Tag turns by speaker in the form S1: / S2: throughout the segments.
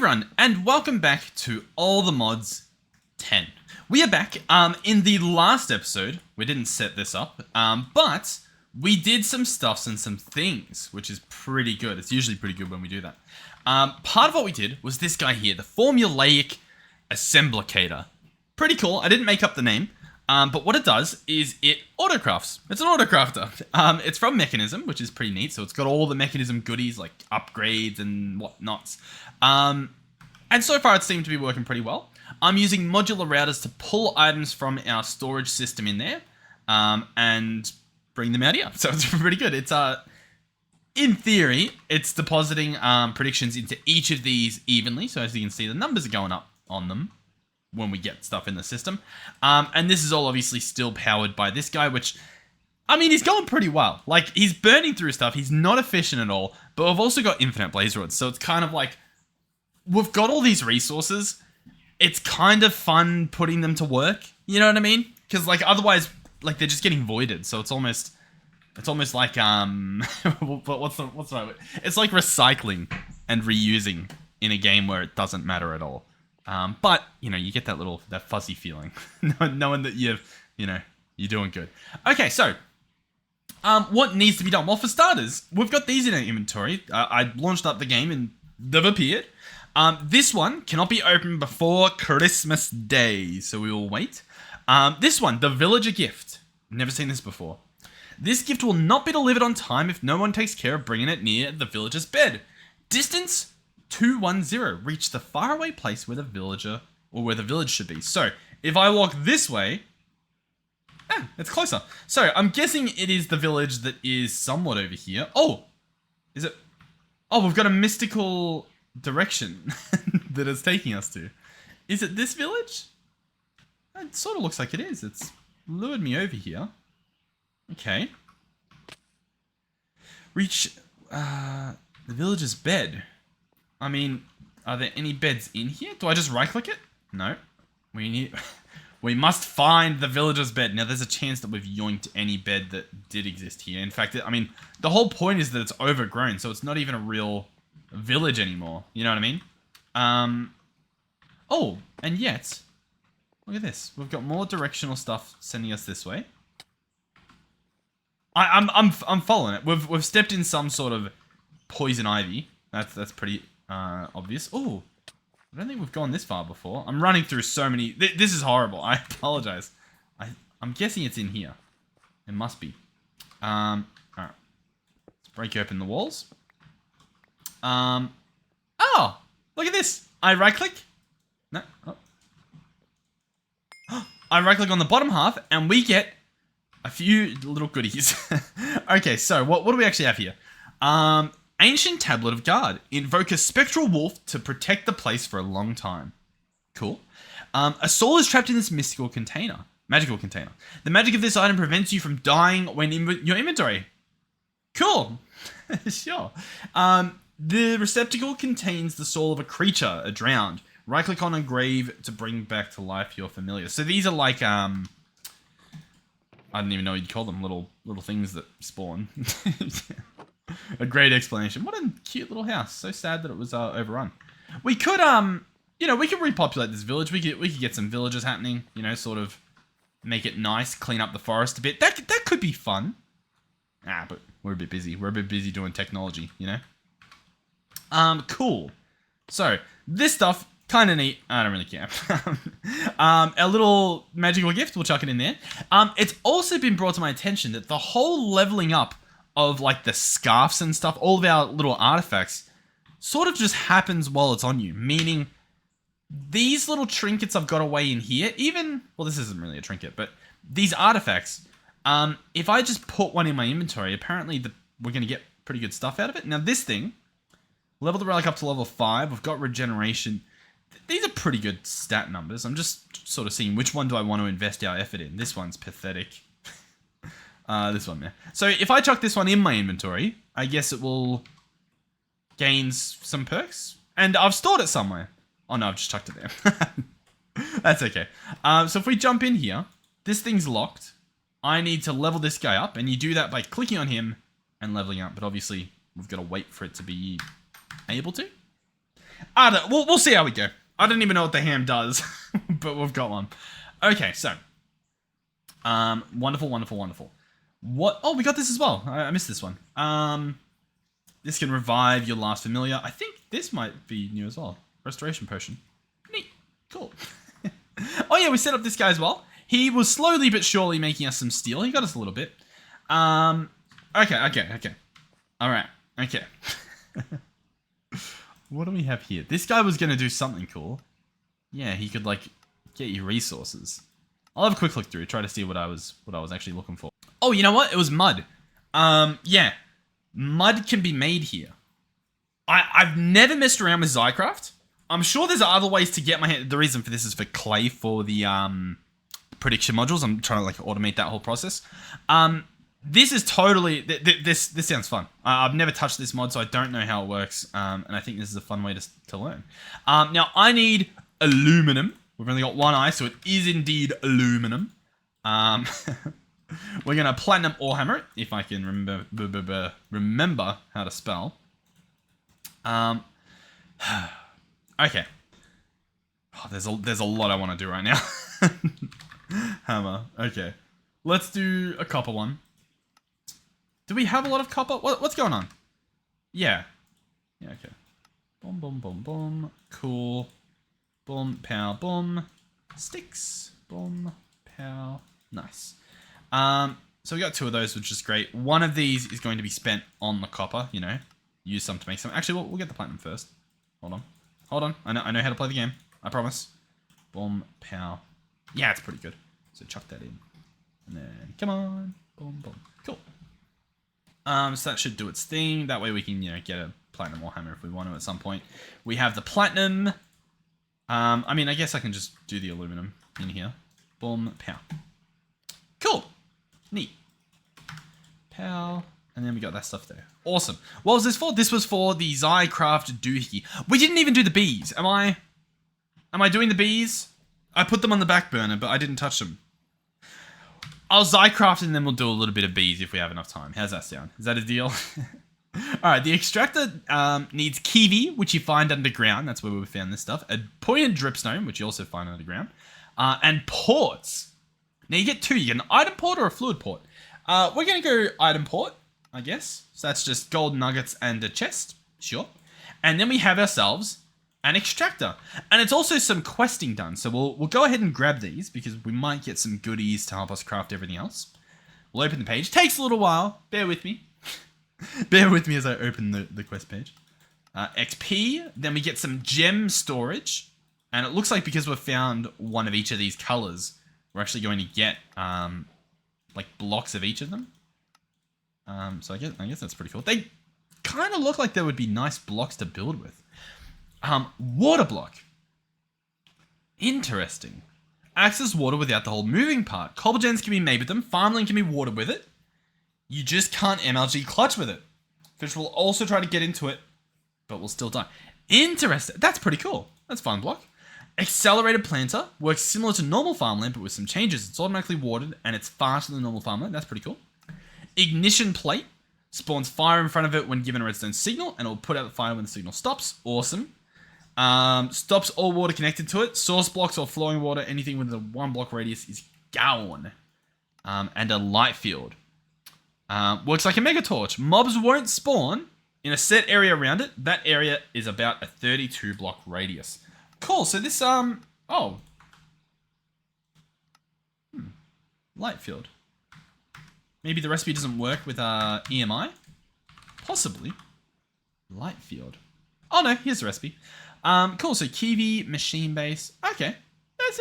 S1: everyone, and welcome back to All the Mods 10. We are back. In the last episode, we didn't set this up, but we did some stuffs and some things, which is pretty good. It's usually pretty good when we do that. Part of what we did was this guy here, the Formulaic Assemblacator. Pretty cool. I didn't make up the name, but what it does is it autocrafts. It's an autocrafter. It's from Mechanism, which is pretty neat. So it's got all the Mechanism goodies like upgrades and whatnots. And so far it seemed to be working pretty well. I'm using modular routers to pull items from our storage system in there and bring them out here. So it's pretty good. It's in theory, it's depositing predictions into each of these evenly. So as you can see, the numbers are going up on them when we get stuff in the system. And this is all obviously still powered by this guy, which, I mean, he's going pretty well. Like, he's burning through stuff. He's not efficient at all. But we've also got infinite blaze rods. So it's kind of like, we've got all these resources. It's kind of fun putting them to work. You know what I mean? Because, like, otherwise, like, they're just getting voided. So it's almost like, what's the right word? It's like recycling and reusing in a game where it doesn't matter at all. But, you know, you get that fuzzy feeling, knowing that you're doing good. Okay, so, what needs to be done? Well, for starters, we've got these in our inventory. I launched up the game and they've appeared. This one cannot be opened before Christmas Day, so we will wait. This one, the Villager Gift. Never seen this before. This gift will not be delivered on time if no one takes care of bringing it near the villager's bed. Distance 210. Reach the faraway place where the villager or where the village should be. So, if I walk this way, it's closer. So, I'm guessing it is the village that is somewhat over here. Oh, is it? Oh, we've got a mystical direction that it's taking us to. Is it this village? It sort of looks like it is. It's lured me over here. Okay. Reach the villager's bed. I mean, are there any beds in here? Do I just right-click it? No. We must find the villager's bed. Now, there's a chance that we've yoinked any bed that did exist here. In fact, I mean, the whole point is that it's overgrown, so it's not even a real village anymore. You know what I mean? Oh, and yet, look at this. We've got more directional stuff sending us this way. I'm following it. We've stepped in some sort of poison ivy. That's pretty obvious. Oh, I don't think we've gone this far before. I'm running through so many. This is horrible. I apologize. I'm guessing it's in here. It must be. All right. Let's break open the walls. Oh, look at this. I right click. No. Oh. I right click on the bottom half and we get a few little goodies. Okay, so what do we actually have here? Ancient Tablet of Guard. Invoke a spectral wolf to protect the place for a long time. Cool. A soul is trapped in this magical container. The magic of this item prevents you from dying when in your inventory. Cool. Sure. The receptacle contains the soul of a creature, drowned. Right-click on a grave to bring back to life your familiar. So these are like, I don't even know what you'd call them. Little things that spawn. A great explanation. What a cute little house. So sad that it was overrun. We could, we could repopulate this village. We could get some villagers happening. You know, sort of make it nice, clean up the forest a bit. That could be fun. But we're a bit busy. We're a bit busy doing technology, you know? Cool. So, this stuff, kind of neat. I don't really care. A little magical gift, we'll chuck it in there. It's also been brought to my attention that the whole leveling up of like the scarfs and stuff, all of our little artifacts, sort of just happens while it's on you. Meaning, these little trinkets I've got away in here, well, this isn't really a trinket, but these artifacts, if I just put one in my inventory, apparently we're going to get pretty good stuff out of it. Now, this thing, level the relic up to level 5. We've got regeneration. These are pretty good stat numbers. I'm just sort of seeing which one do I want to invest our effort in. This one's pathetic. This one there. So if I chuck this one in my inventory, I guess it will gain some perks. And I've stored it somewhere. Oh no, I've just chucked it there. That's okay. So if we jump in here, this thing's locked. I need to level this guy up. And you do that by clicking on him and leveling up. But obviously, we've got to wait for it to be able to. I don't, we'll see how we go. I don't even know what the ham does, but we've got one. Okay, so. Wonderful, wonderful, wonderful. What? Oh, we got this as well. I missed this one. This can revive your last familiar. I think this might be new as well. Restoration potion. Neat. Cool. Oh yeah, we set up this guy as well. He was slowly but surely making us some steel. He got us a little bit. Okay. All right. Okay. What do we have here? This guy was going to do something cool. Yeah, he could, like, get you resources. I'll have a quick look through, try to see what I was actually looking for. Oh, you know what? It was mud. Yeah. Mud can be made here. I've never messed around with Zycraft. I'm sure there's other ways to get my hand. The reason for this is for clay for the prediction modules. I'm trying to, like, automate that whole process. This is totally... This sounds fun. I've never touched this mod, so I don't know how it works. And I think this is a fun way to learn. Now, I need aluminum. We've only got one eye, so it is indeed aluminum. We're going to platinum ore hammer it, if I can remember how to spell. Okay. Oh, there's a lot I want to do right now. Hammer. Okay. Let's do a copper one. Do we have a lot of copper? What's going on? Yeah. Yeah, okay. Boom, boom, boom, boom. Cool. Boom, pow, boom. Sticks. Boom, pow. Nice. So we got two of those, which is great. One of these is going to be spent on the copper, you know. Use some to make some. Actually, we'll get the platinum first. Hold on. Hold on. I know how to play the game. I promise. Boom, pow. Yeah, it's pretty good. So chuck that in. And then, come on. Boom, boom. Cool. So that should do its thing. That way we can, you know, get a platinum warhammer if we want to at some point. We have the platinum. I mean, I guess I can just do the aluminum in here. Boom, pow. Cool. Neat. Pow. And then we got that stuff there. Awesome. What was this for? This was for the Zycraft doohickey. We didn't even do the bees. Am I doing the bees? I put them on the back burner, but I didn't touch them. I'll Zycraft and then we'll do a little bit of bees if we have enough time. How's that sound? Is that a deal? Alright, the extractor needs kiwi, which you find underground. That's where we found this stuff. A pointed dripstone, which you also find underground. And ports. Now you get two. You get an item port or a fluid port. We're going to go item port, I guess. So that's just gold nuggets and a chest. Sure. And then we have ourselves an extractor. And it's also some questing done. So we'll go ahead and grab these because we might get some goodies to help us craft everything else. We'll open the page. Takes a little while. Bear with me. Bear with me as I open the quest page. XP. Then we get some gem storage. And it looks like because we've found one of each of these colors, we're actually going to get like blocks of each of them. So I guess that's pretty cool. They kind of look like they would be nice blocks to build with. Water block. Interesting. Acts as water without the whole moving part. Cobble gens can be made with them. Farmland can be watered with it. You just can't MLG clutch with it. Fish will also try to get into it, but will still die. Interesting. That's pretty cool. That's fun block. Accelerated planter works similar to normal farmland, but with some changes. It's automatically watered and it's faster than normal farmland. That's pretty cool. Ignition plate spawns fire in front of it when given a redstone signal, and it will put out the fire when the signal stops. Awesome. Stops all water connected to it. Source blocks or flowing water, anything within a 1 block radius is gone. And a light field. Works like a mega torch. Mobs won't spawn in a set area around it. That area is about a 32 block radius. Cool. So this light field. Maybe the recipe doesn't work with EMI. Possibly. Light field. Oh no, here's the recipe. Cool. So kiwi, machine base. Okay, that's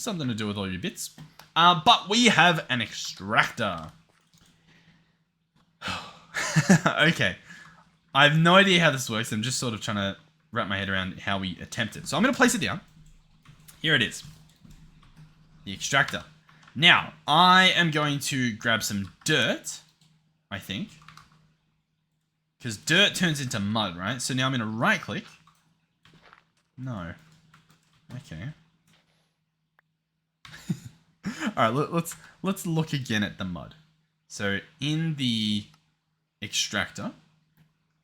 S1: something to do with all your bits. But we have an extractor. Okay. I have no idea how this works. I'm just sort of trying to wrap my head around how we attempt it. So I'm going to place it down. Here it is. The extractor. Now, I am going to grab some dirt, I think. Because dirt turns into mud, right? So now I'm going to right click. No. Okay. Alright, let's look again at the mud. So in the extractor,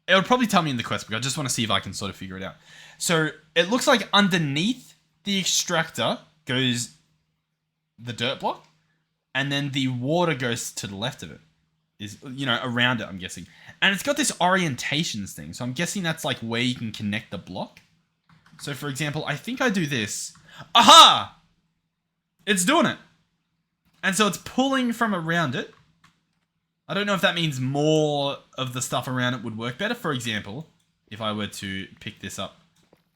S1: It'll probably tell me in the quest book. I just want to see if I can sort of figure it out. So it looks like underneath the extractor goes the dirt block, and then the water goes to the left of it. Is, you know, around it, I'm guessing. And it's got this orientations thing, so I'm guessing that's like where you can connect the block. So for example, I think I do this. Aha! It's doing it. And so it's pulling from around it. I don't know if that means more of the stuff around it would work better. For example, if I were to pick this up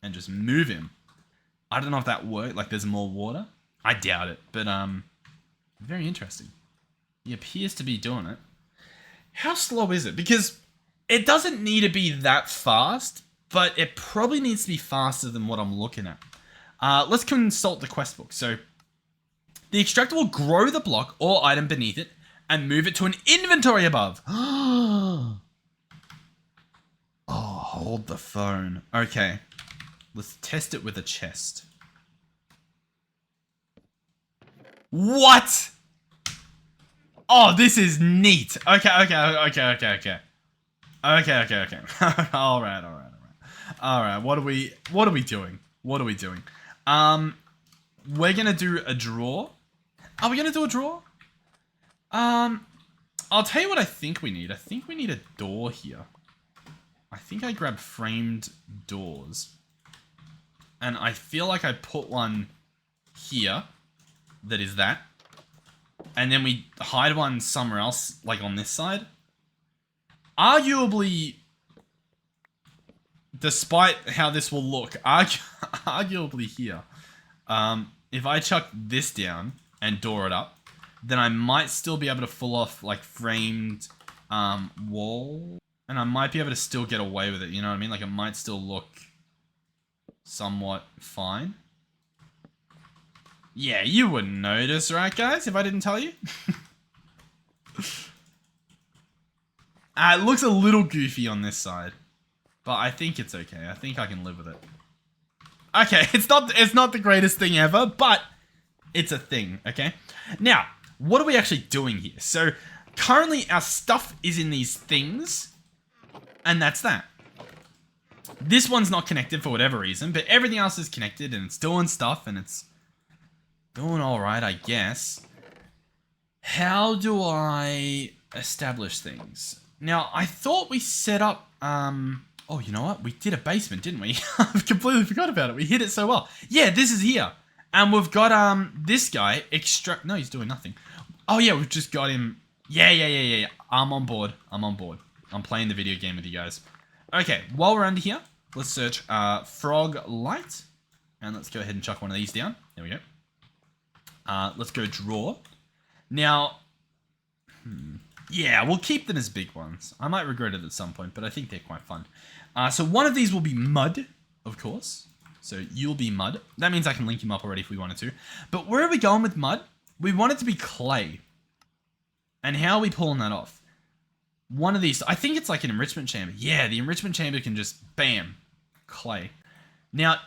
S1: and just move him. I don't know if that worked, like there's more water. I doubt it, but very interesting. He appears to be doing it. How slow is it? Because it doesn't need to be that fast, but it probably needs to be faster than what I'm looking at. Let's consult the quest book. So the extractor will grow the block or item beneath it and move it to an inventory above. Oh, hold the phone. Okay. Let's test it with a chest. What? Oh, this is neat. Okay. Okay. All right. What are we doing? We're gonna do a draw. Are we gonna do a draw? I'll tell you what I think we need. I think we need a door here. I think I grabbed framed doors. And I feel like I put one here. That is that. And then we hide one somewhere else, like on this side. Arguably, despite how this will look, arguably here, if I chuck this down and door it up, then I might still be able to pull off like framed wall. And I might be able to still get away with it, you know what I mean? Like it might still look somewhat fine. Yeah, you wouldn't notice, right, guys, if I didn't tell you? It looks a little goofy on this side, but I think it's okay. I think I can live with it. Okay, it's not the greatest thing ever, but it's a thing, okay? Now, what are we actually doing here? So, currently our stuff is in these things, and that's that. This one's not connected for whatever reason, but everything else is connected, and it's doing stuff, and it's doing alright, I guess. How do I establish things? Now, I thought we set up, oh, you know what? We did a basement, didn't we? I've completely forgot about it. We hit it so well. Yeah, this is here. And we've got, this guy, no, he's doing nothing. Oh, yeah, we've just got him. Yeah. I'm on board. I'm playing the video game with you guys. Okay, while we're under here, let's search, frog light. And let's go ahead and chuck one of these down. There we go. Let's go draw. Now, yeah, we'll keep them as big ones. I might regret it at some point, but I think they're quite fun. So one of these will be mud, of course. So you'll be mud. That means I can link him up already if we wanted to. But where are we going with mud? We want it to be clay. And how are we pulling that off? One of these, I think it's like an enrichment chamber. Yeah, the enrichment chamber can just, bam, clay. Now,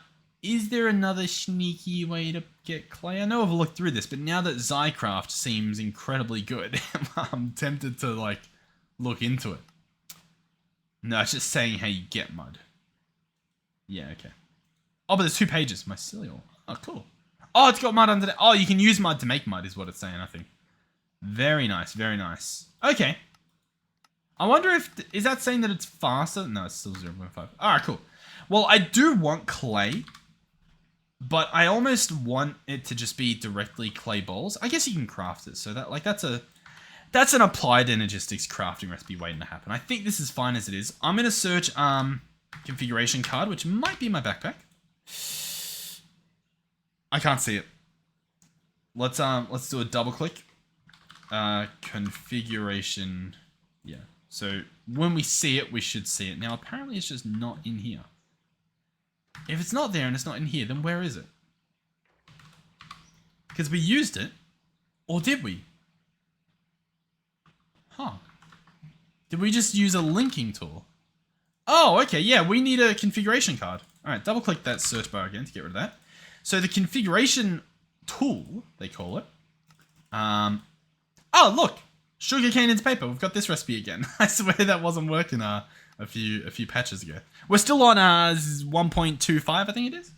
S1: is there another sneaky way to get clay? I know I've looked through this, but now that Zycraft seems incredibly good, I'm tempted to, like, look into it. No, it's just saying how you get mud. Yeah, okay. Oh, but there's 2 pages. Mycelial. Oh, cool. Oh, it's got mud under there. Oh, you can use mud to make mud is what it's saying, I think. Very nice, very nice. Okay. I wonder if... Is that saying that it's faster? No, it's still 0.5. Alright, cool. Well, I do want clay, but I almost want it to just be directly clay balls. I guess you can craft it, so that that's an applied Energistics crafting recipe waiting to happen. I think this is fine as it is. I'm gonna search configuration card, which might be in my backpack. I can't see it. Let's do a double click. Configuration. Yeah. So when we see it, we should see it. Now apparently it's just not in here. If it's not there and it's not in here, then where is it? Because we used it. Or did we? Huh. Did we just use a linking tool? Oh, okay. Yeah, we need a configuration card. All right, double click that search bar again to get rid of that. So the configuration tool, they call it. Oh, look. Sugarcane and paper. We've got this recipe again. I swear that wasn't working a few patches ago. We're still on 1.25, I think it is,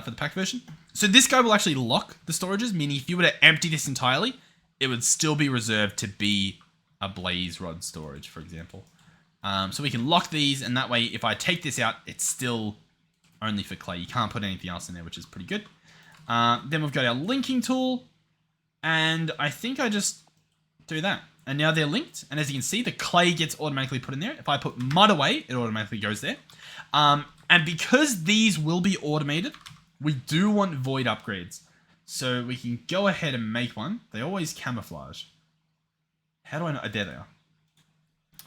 S1: for the pack version. So this guy will actually lock the storages, meaning if you were to empty this entirely, it would still be reserved to be a blaze rod storage, for example. So we can lock these, and that way, if I take this out, it's still only for clay. You can't put anything else in there, which is pretty good. Then we've got our linking tool, and I think I just do that. And now they're linked, and as you can see, the clay gets automatically put in there. If I put mud away, it automatically goes there. And because these will be automated, we do want void upgrades. So we can go ahead and make one. They always camouflage. How do I know? There they are.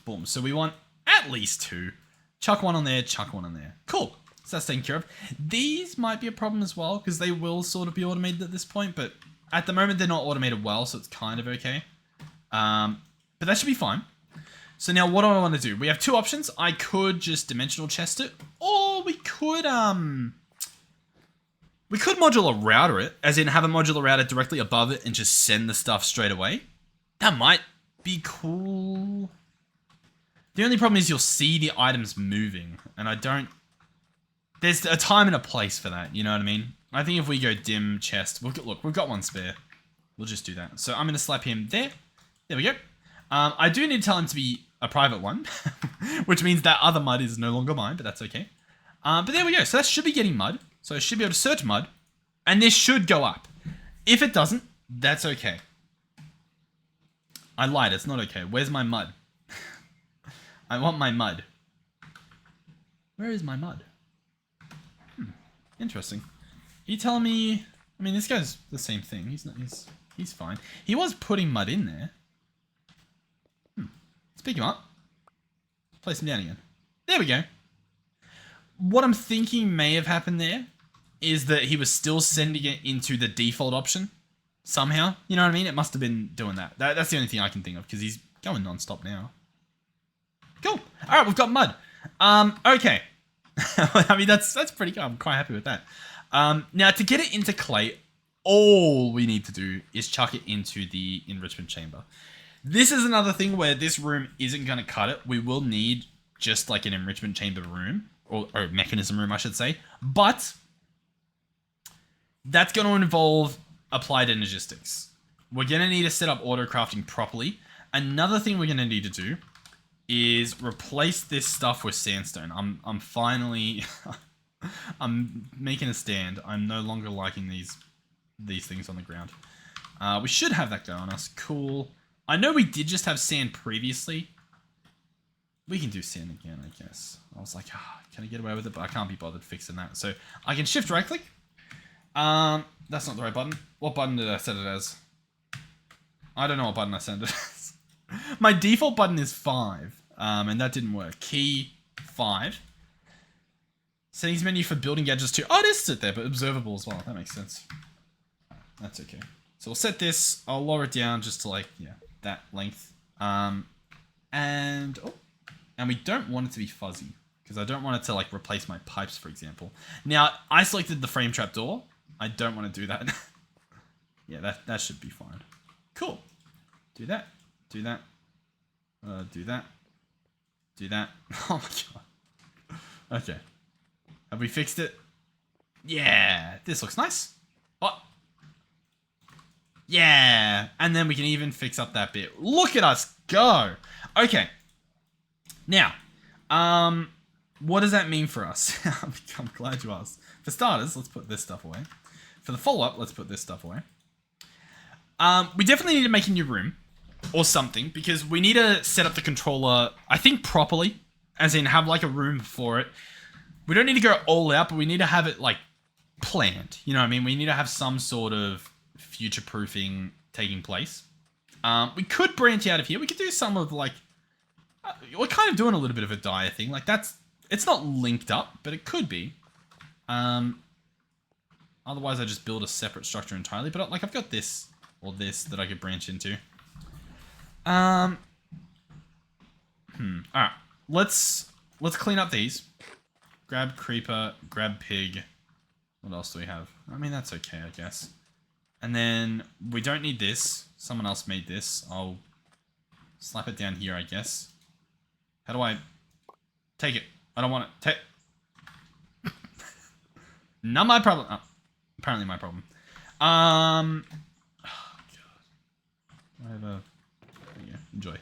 S1: Boom. So we want at least 2. Chuck one on there, chuck one on there. Cool. So that's taken care of. These might be a problem as well, because they will sort of be automated at this point, but at the moment they're not automated well, so it's kind of okay. But that should be fine. So now what do I want to do? We have 2 options. I could just dimensional chest it, or we could modular router it, as in have a modular router directly above it and just send the stuff straight away. That might be cool. The only problem is you'll see the items moving, and I don't... There's a time and a place for that, you know what I mean? I think if we go dim chest... Look, we've got one spare. We'll just do that. So I'm going to slap him there. There we go. I do need to tell him to be a private one, which means that other mud is no longer mine, but that's okay. But there we go. So that should be getting mud. So I should be able to search mud, and this should go up. If it doesn't, that's okay. I lied, it's not okay. Where's my mud? I want my mud. Where is my mud? Interesting. You telling me... I mean, this guy's the same thing. He's fine. He was putting mud in there. Let's pick him up. Place him down again. There we go. What I'm thinking may have happened there is that he was still sending it into the default option somehow. You know what I mean? It must have been doing that. That's the only thing I can think of, because he's going non-stop now. Cool. All right, we've got mud. Okay. I mean, that's pretty good. I'm quite happy with that. Now, to get it into clay, all we need to do is chuck it into the enrichment chamber. This is another thing where this room isn't going to cut it. We will need just like an enrichment chamber room, or mechanism room, I should say. But that's going to involve applied energistics. We're going to need to set up auto crafting properly. Another thing we're going to need to do is replace this stuff with sandstone. I'm finally... I'm making a stand. I'm no longer liking these things on the ground. We should have that go on us. Cool. I know we did just have sand previously. We can do sand again, I guess. I was like, can I get away with it? But I can't be bothered fixing that. So I can shift right click. That's not the right button. What button did I set it as? I don't know what button I set it as. My default button is 5. And that didn't work. Key 5. Settings menu for building gadgets 2. Oh, it is sit there, but observable as well. That makes sense. That's okay. So we'll set this. I'll lower it down just to like, yeah, that length. And we don't want it to be fuzzy, because I don't want it to like replace my pipes, for example. Now, I selected the frame trap door. I don't want to do that. Yeah, that should be fine. Cool. Do that. Do that. Do that. Do that. Oh my god. Okay. Have we fixed it? Yeah. This looks nice. Oh. Yeah. And then we can even fix up that bit. Look at us go. Okay. Now, what does that mean for us? I'm glad you asked. For starters, let's put this stuff away. For the follow-up, let's put this stuff away. We definitely need to make a new room or something, because we need to set up the controller, I think, properly, as in have like a room for it. We don't need to go all out, but we need to have it like planned. You know what I mean? We need to have some sort of future-proofing taking place. We could branch out of here. We could do some of like, we're kind of doing a little bit of a dire thing. Like it's not linked up, but it could be. Otherwise I just build a separate structure entirely. But like I've got this or this that I could branch into. Alright. Let's clean up these. Grab creeper, grab pig. What else do we have? I mean, that's okay, I guess. And then we don't need this. Someone else made this. I'll slap it down here, I guess. How do I... Take it. I don't want it. Take. Not my problem. Oh, apparently my problem. Oh, God. Whatever. There you go. Enjoy.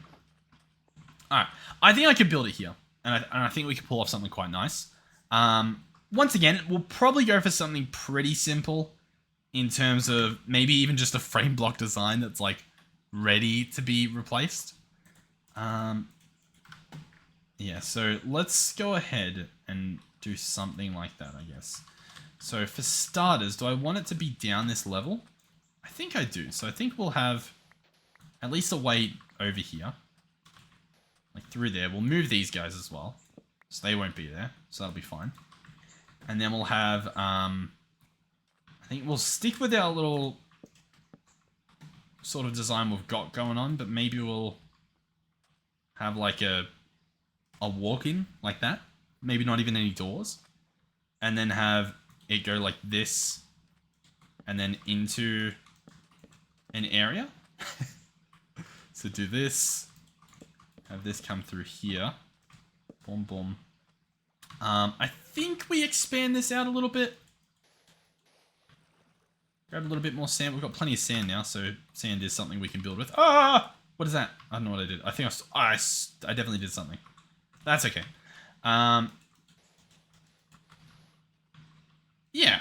S1: Alright. I think I could build it here. And I think we could pull off something quite nice. Once again, we'll probably go for something pretty simple in terms of maybe even just a frame block design that's like ready to be replaced. Yeah, so let's go ahead and do something like that, I guess. So for starters, do I want it to be down this level? I think I do. So I think we'll have at least a way over here. Like through there. We'll move these guys as well. So they won't be there. So that'll be fine. And then we'll have, I think we'll stick with our little sort of design we've got going on, but maybe we'll have like a walk-in like that. Maybe not even any doors. And then have it go like this and then into an area. So do this. Have this come through here. Boom, boom. I think we expand this out a little bit. Grab a little bit more sand. We've got plenty of sand now, so sand is something we can build with. Ah! What is that? I don't know what I did. I think I definitely did something. That's okay. Yeah.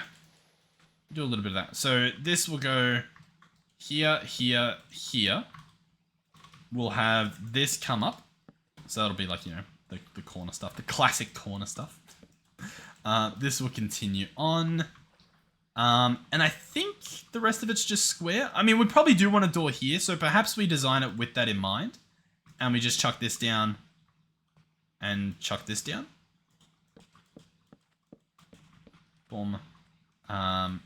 S1: Do a little bit of that. So this will go here, here, here. We'll have this come up. So that'll be like, you know, the corner stuff. The classic corner stuff. This will continue on. And I think the rest of it's just square. I mean, we probably do want a door here. So perhaps we design it with that in mind. And we just chuck this down. And chuck this down. Boom. And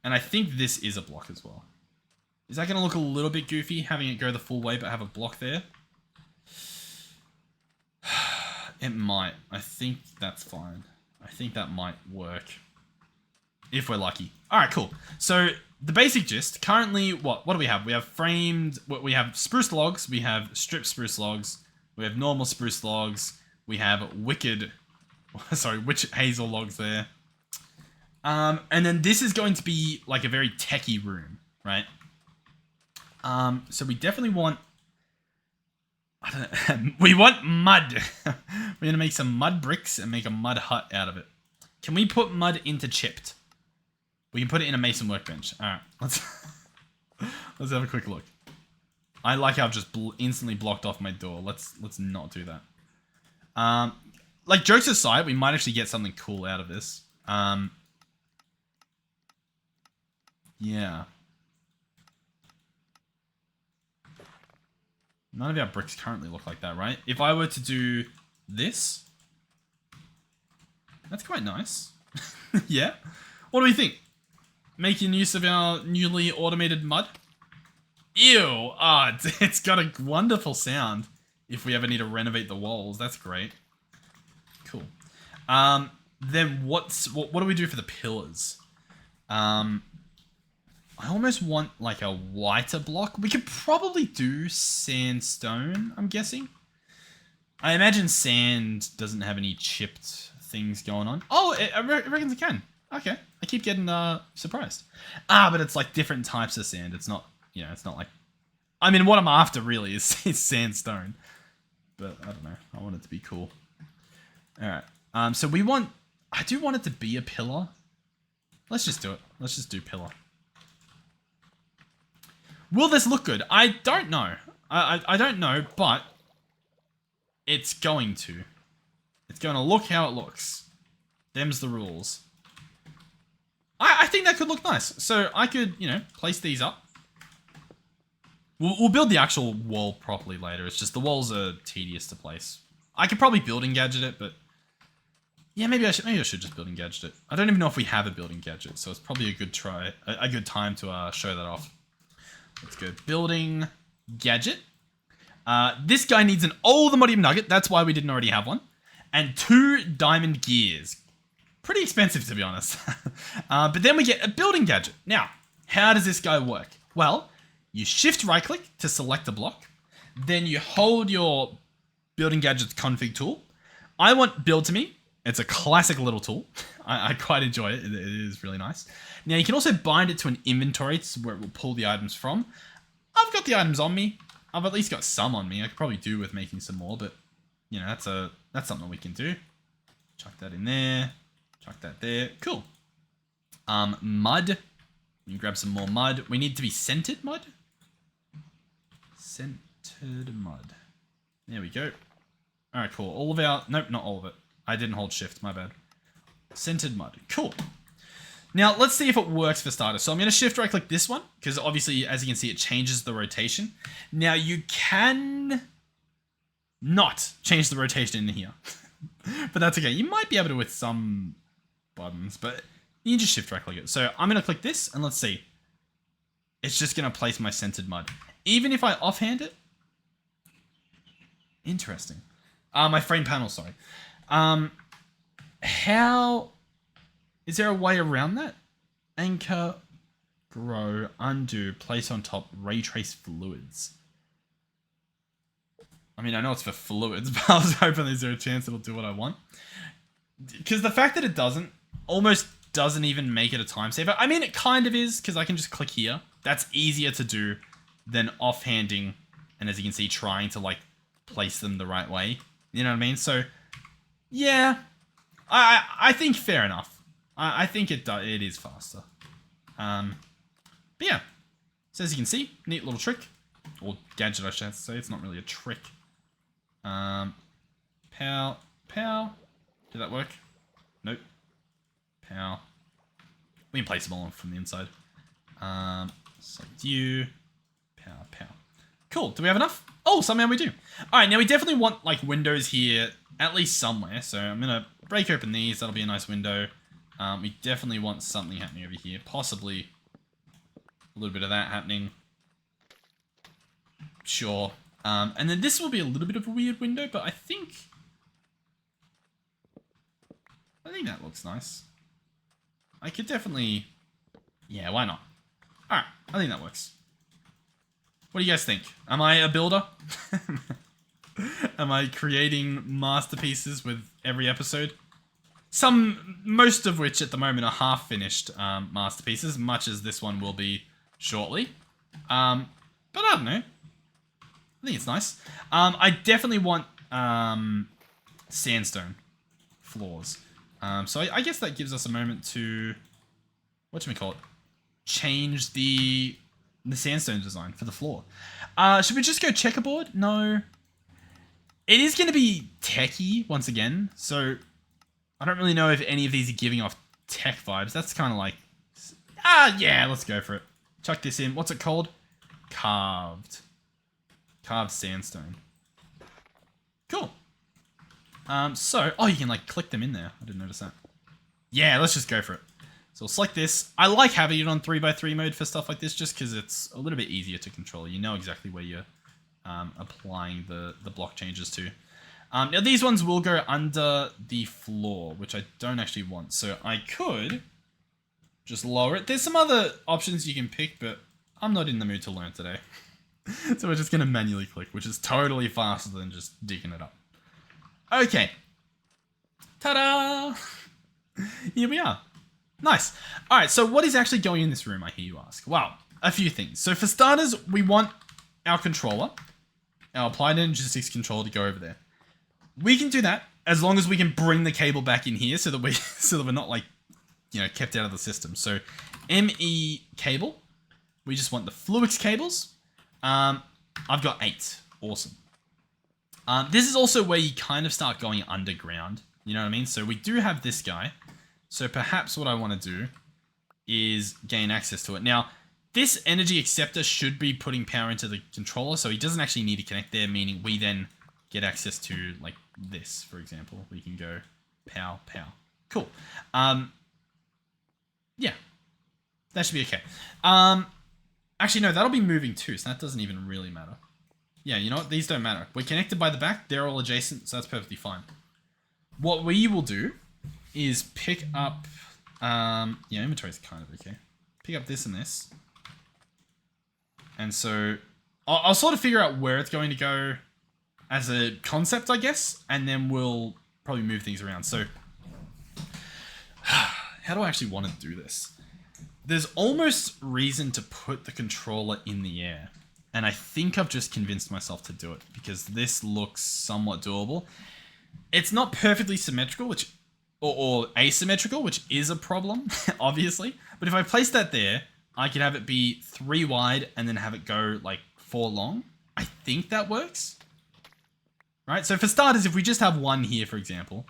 S1: I think this is a block as well. Is that going to look a little bit goofy, having it go the full way but have a block there? It might. I think that's fine. I think that might work. If we're lucky. Alright, cool. So, the basic gist, currently, what do we have? We have framed, we have spruce logs, we have stripped spruce logs, we have normal spruce logs, we have witch hazel logs there. And then this is going to be like a very techie room, right? So we definitely want, I don't know, we want mud. We're going to make some mud bricks and make a mud hut out of it. Can we put mud into chipped? We can put it in a mason workbench. All right, let's have a quick look. I like how I've just instantly blocked off my door. Let's not do that. Like, jokes aside, we might actually get something cool out of this. Yeah. None of our bricks currently look like that, right? If I were to do this, that's quite nice. Yeah. What do we think? Making use of our newly automated mud? Ew. Ah, it's got a wonderful sound if we ever need to renovate the walls. That's great. Cool. Then what do we do for the pillars? I almost want like a whiter block. We could probably do sandstone, I'm guessing. I imagine sand doesn't have any chipped things going on. Oh, I reckon it can. Okay. I keep getting surprised. But it's like different types of sand. It's not, you know, it's not like... I mean, what I'm after really is sandstone. But I don't know. I want it to be cool. Alright. So we want... I do want it to be a pillar. Let's just do it. Let's just do pillar. Will this look good? I don't know. I don't know, but it's going to. It's going to look how it looks. Them's the rules. I think that could look nice. So I could, you know, place these up. We'll build the actual wall properly later. It's just the walls are tedious to place. I could probably building gadget it, but yeah, maybe I should just building gadget it. I don't even know if we have a building gadget, so it's probably a good time to show that off. Let's go building gadget. This guy needs an all-the-modium nugget. That's why we didn't already have one. And 2 diamond gears. Pretty expensive, to be honest. But then we get a building gadget. Now, how does this guy work? Well, you shift right-click to select a block. Then you hold your building gadget's config tool. I want build to me. It's a classic little tool. I quite enjoy it. It is really nice. Now you can also bind it to an inventory where it will pull the items from. I've got the items on me. I've at least got some on me. I could probably do with making some more, but you know, that's something we can do. Chuck that in there. Chuck that there. Cool. Mud. We can grab some more mud. We need to be scented mud. Scented mud. There we go. All right, cool. All of our... Nope, not all of it. I didn't hold shift. My bad. Scented mud. Cool. Now, let's see if it works for starters. So I'm going to shift right click this one because obviously, as you can see, it changes the rotation. Now, you can not change the rotation in here. But that's okay. You might be able to with some buttons, but you can just shift right click it. So I'm going to click this and let's see. It's just going to place my scented mud. Even if I offhand it. Interesting. My frame panel, sorry. How... Is there a way around that? Anchor, grow, undo, place on top, ray trace fluids. I mean, I know it's for fluids, but I was hoping there's a chance it'll do what I want. Because the fact that it doesn't, almost doesn't even make it a time saver. I mean, it kind of is, because I can just click here. That's easier to do than offhanding, and as you can see, trying to, like, place them the right way. You know what I mean? So, yeah, I think fair enough. I think it is faster. But yeah, so as you can see, neat little trick. Or gadget, I should say. It's not really a trick. Pow. Did that work? Nope. Pow. We can place them all from the inside. Select you. Pow. Cool. Do we have enough? Oh, somehow we do. All right, now we definitely want like windows here at least somewhere. So I'm going to break open these. That'll be a nice window. We definitely want something happening over here. Possibly a little bit of that happening. Sure. And then this will be a little bit of a weird window, but I think that looks nice. I could definitely... Yeah, why not? Alright, I think that works. What do you guys think? Am I a builder? Am I creating masterpieces with every episode? Most of which at the moment are half-finished masterpieces, much as this one will be shortly. But I don't know. I think it's nice. I definitely want sandstone floors. So I guess that gives us a moment to, whatchamacallit, change the sandstone design for the floor. Should we just go checkerboard? No. It is going to be techie once again, so I don't really know if any of these are giving off tech vibes. That's kind of like, yeah, let's go for it. Chuck this in. What's it called? Carved sandstone. Cool. Oh, you can like click them in there. I didn't notice that. Yeah, let's just go for it. So we'll select this. I like having it on 3x3 mode for stuff like this just because it's a little bit easier to control. You know exactly where you're applying the block changes to. Now these ones will go under the floor, which I don't actually want. So I could just lower it. There's some other options you can pick, but I'm not in the mood to learn today. So we're just going to manually click, which is totally faster than just digging it up. Okay. Ta-da! Here we are. Nice. All right, so what is actually going in this room, I hear you ask? Well, a few things. So for starters, we want our controller, our applied Energistics controller to go over there. We can do that as long as we can bring the cable back in here so that we're not like, you know, kept out of the system. So ME cable, we just want the Fluix cables. I've got 8. Awesome. This is also where you kind of start going underground. You know what I mean? So we do have this guy. So perhaps what I want to do is gain access to it. Now, this energy acceptor should be putting power into the controller, so he doesn't actually need to connect there, meaning we then get access to, like, this, for example. We can go pow, pow. Cool. Yeah. That should be okay. Actually, no, that'll be moving too, so that doesn't even really matter. Yeah, you know what? These don't matter. We're connected by the back. They're all adjacent, so that's perfectly fine. What we will do is pick up... yeah, inventory is kind of okay. Pick up this and this. And so I'll sort of figure out where it's going to go as a concept, I guess. And then we'll probably move things around. So, how do I actually want to do this? There's almost reason to put the controller in the air. And I think I've just convinced myself to do it because this looks somewhat doable. It's not perfectly symmetrical, which or asymmetrical, which is a problem, obviously. But if I place that there, I could have it be 3 wide and then have it go like 4 long. I think that works. Right? So for starters, if we just have 1 here, for example,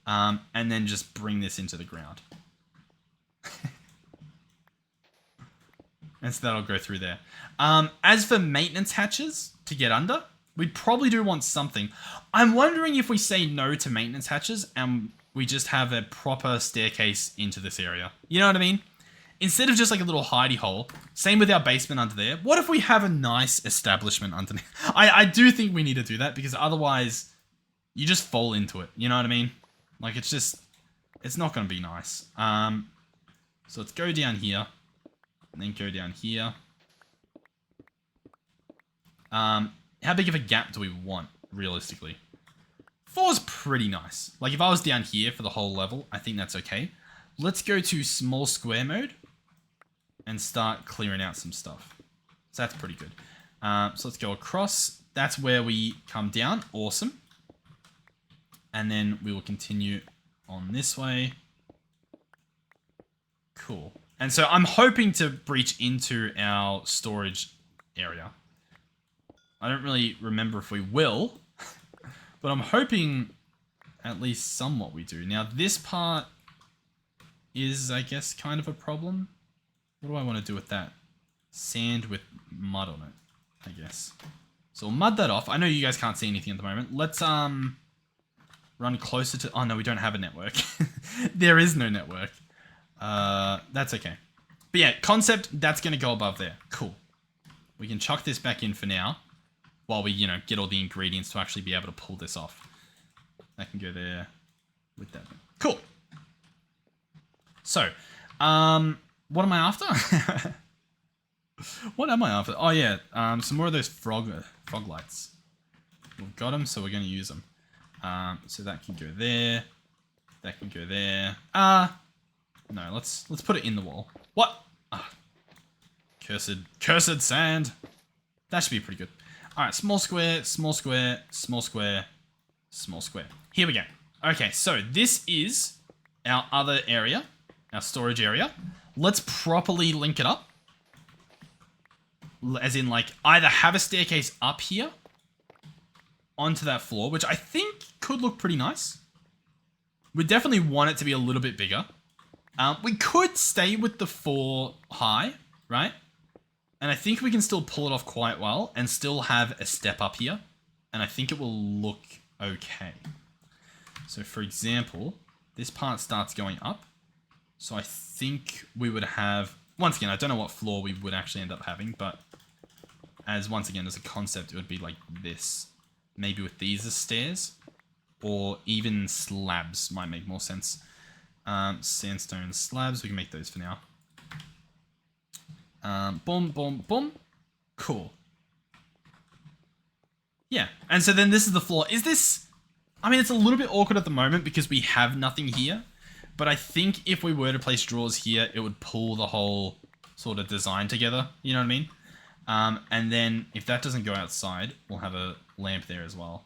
S1: and then just bring this into the ground. And so that'll go through there. As for maintenance hatches to get under, we'd probably do want something. I'm wondering if we say no to maintenance hatches and we just have a proper staircase into this area. You know what I mean? Instead of just like a little hidey hole. Same with our basement under there. What if we have a nice establishment underneath? I do think we need to do that because otherwise you just fall into it. You know what I mean? Like it's not going to be nice. So let's go down here. And then go down here. How big of a gap do we want, realistically? 4 is pretty nice. Like, if I was down here for the whole level, I think that's okay. Let's go to small square mode and start clearing out some stuff. So that's pretty good. So let's go across. That's where we come down. Awesome. And then we will continue on this way. Cool. And so I'm hoping to breach into our storage area. I don't really remember if we will, but I'm hoping at least somewhat we do. Now this part is, I guess, kind of a problem. What do I want to do with that? Sand with mud on it, I guess. So we'll mud that off. I know you guys can't see anything at the moment. Let's run closer to... Oh no, we don't have a network. There is no network. That's okay. But yeah, concept, that's going to go above there. Cool. We can chuck this back in for now while we, get all the ingredients to actually be able to pull this off. That can go there with that. Cool. So, what am I after? What am I after? Oh yeah, some more of those frog lights. We've got them, so we're going to use them. So that can go there. That can go there. No, let's put it in the wall. What? Cursed sand. That should be pretty good. All right, small square, small square, small square, small square. Here we go. Okay, so this is our other area, our storage area. Let's properly link it up. As in, like, either have a staircase up here onto that floor, which I think could look pretty nice. We definitely want it to be a little bit bigger. We could stay with the 4 high, right? And I think we can still pull it off quite well and still have a step up here. And I think it will look okay. So for example, this part starts going up. So I think we would have, once again, I don't know what floor we would actually end up having, but once again, as a concept, it would be like this. Maybe with these as stairs, or even slabs might make more sense. Sandstone slabs, we can make those for now. Boom, boom, boom. Cool. Yeah, and so then this is the floor. Is this... I mean, it's a little bit awkward at the moment because we have nothing here. But I think if we were to place drawers here, it would pull the whole sort of design together. You know what I mean? And then if that doesn't go outside, we'll have a lamp there as well.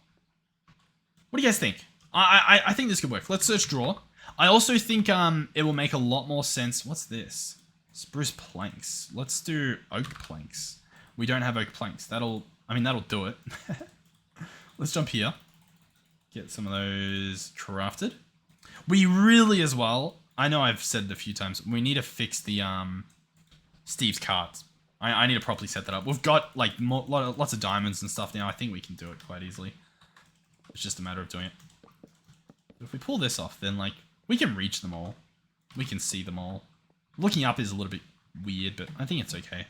S1: What do you guys think? I think this could work. Let's search drawer. I also think it will make a lot more sense. What's this? Spruce planks. Let's do oak planks. We don't have oak planks. That'll do it. Let's jump here. Get some of those crafted. We really, as well, I know I've said it a few times, we need to fix the Steve's cards. I need to properly set that up. We've got like lots of diamonds and stuff now. I think we can do it quite easily. It's just a matter of doing it. But if we pull this off, then like we can reach them all. We can see them all. Looking up is a little bit weird, but I think it's okay.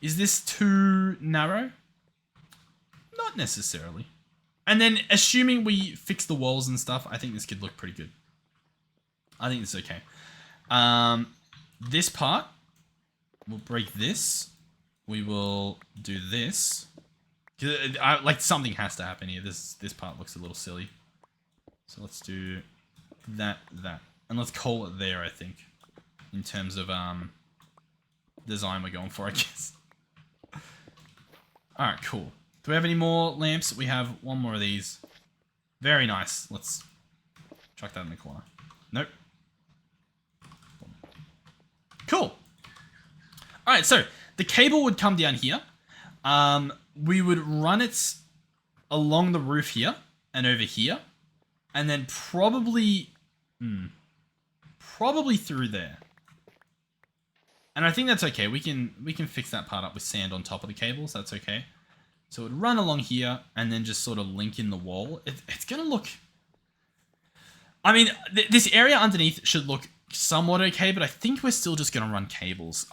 S1: Is this too narrow? Not necessarily. And then assuming we fix the walls and stuff, I think this could look pretty good. I think it's okay. This part, we'll break this. We will do this. Like something has to happen here. This part looks a little silly. So let's do that. And let's call it there, I think. In terms of design we're going for, I guess. Alright, cool. Do we have any more lamps? We have one more of these. Very nice. Let's chuck that in the corner. Nope. Cool. Alright, so the cable would come down here. We would run it along the roof here and over here. And then probably through there. And I think that's okay. We can fix that part up with sand on top of the cables. That's okay. So it would run along here and then just sort of link in the wall. It's going to look... I mean, this area underneath should look somewhat okay, but I think we're still just going to run cables.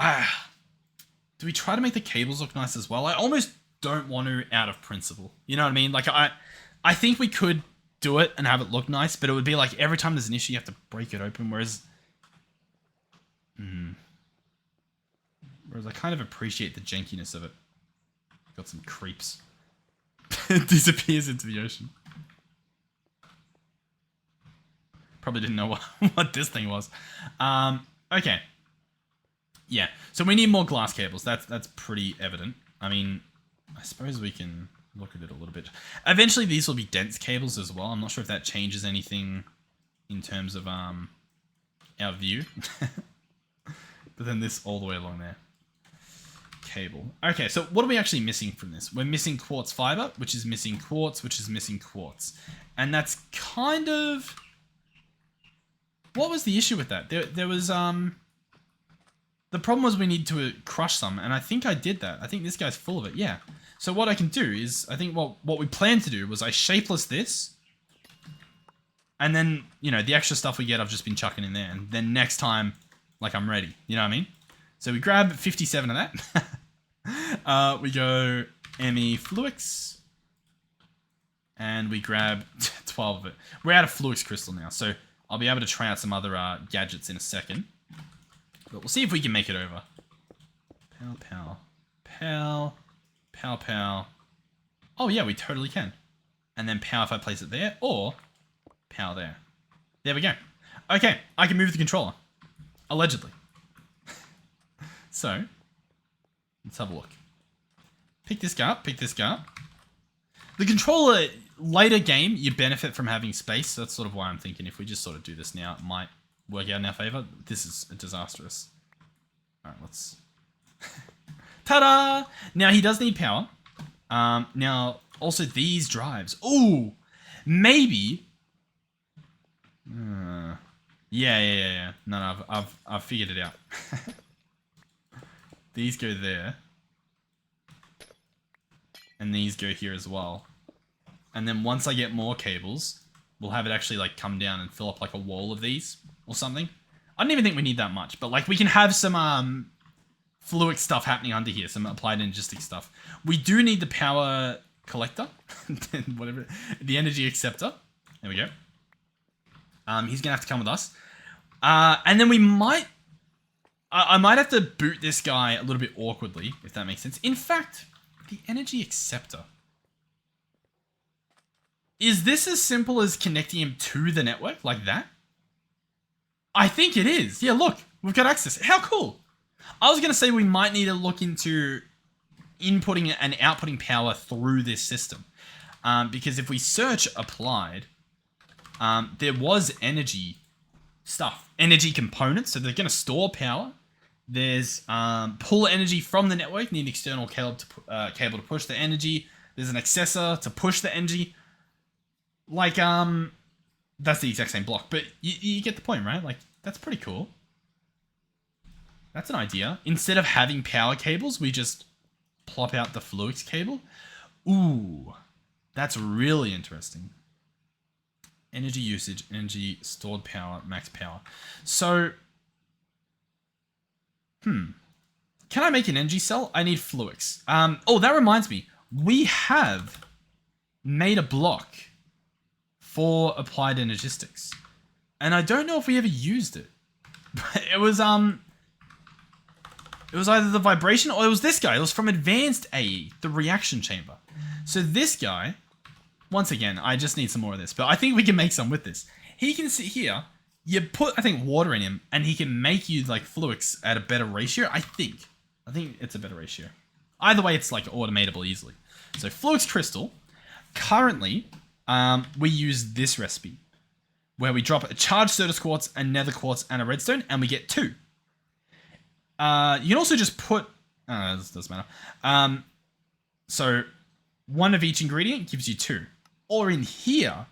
S1: Do we try to make the cables look nice as well? I almost don't want to out of principle. You know what I mean? Like, I think we could do it and have it look nice, but it would be like every time there's an issue, you have to break it open, whereas... Whereas I kind of appreciate the jankiness of it. Got some creeps. It disappears into the ocean. Probably didn't know what this thing was. Okay. Yeah. So we need more glass cables. That's pretty evident. I mean, I suppose we can look at it a little bit. Eventually these will be dense cables as well. I'm not sure if that changes anything in terms of our view. But then this all the way along there. Cable. Okay, so what are we actually missing from this? We're missing quartz fiber, which is missing quartz, which is missing quartz. And that's kind of... What was the issue with that? There was... The problem was we need to crush some, and I think I did that. I think this guy's full of it, yeah. So what I can do is, I think what we planned to do was I shapeless this, and then, you know, the extra stuff we get I've just been chucking in there, and then next time, like, I'm ready. You know what I mean? So we grab 57 of that. We go ME Fluix. And we grab 12 of it. We're out of Fluix crystal now, so I'll be able to try out some other gadgets in a second. But we'll see if we can make it over. Pow, pow. Pow. Pow, pow. Oh yeah, we totally can. And then pow if I place it there, or pow there. There we go. Okay, I can move the controller. Allegedly. So, let's have a look. Pick this guy up, pick this guy up. The controller, later game, you benefit from having space. So that's sort of why I'm thinking if we just sort of do this now, it might work out in our favor. This is disastrous. Alright, let's... Ta-da! Now, he does need power. Now, also these drives. Ooh! Maybe... Yeah. No, I've figured it out. These go there. And these go here as well. And then once I get more cables, we'll have it actually like come down and fill up like a wall of these or something. I don't even think we need that much, but like we can have some fluid stuff happening under here, some applied Energistics stuff. We do need the power collector, whatever, the energy acceptor. There we go. He's gonna have to come with us. And then we might... I might have to boot this guy a little bit awkwardly, if that makes sense. In fact, the energy acceptor. Is this as simple as connecting him to the network, like that? I think it is. Yeah, look, we've got access. How cool. I was going to say we might need to look into inputting and outputting power through this system. Because if we search applied, there was energy stuff, energy components. So they're going to store power. There's pull energy from the network, need an external cable to push the energy. There's an accessor to push the energy. Like, that's the exact same block, but you get the point, right? Like, that's pretty cool. That's an idea. Instead of having power cables, we just plop out the Fluix cable. Ooh, that's really interesting. Energy usage, energy stored power, max power. So, can I make an energy cell? I need Fluix. Oh, that reminds me. We have made a block for applied Energistics. And I don't know if we ever used it. But it was either the vibration or it was this guy. It was from Advanced AE, the reaction chamber. So this guy once again, I just need some more of this. But I think we can make some with this. He can sit here. You put, I think, water in him, and he can make you, like, fluix at a better ratio, I think. I think it's a better ratio. Either way, it's, like, automatable easily. So, fluix crystal. Currently, we use this recipe, where we drop a charged Certus quartz, a nether quartz, and a redstone, and we get 2. You can also just put... this doesn't matter. So, 1 of each ingredient gives you 2. Or in here...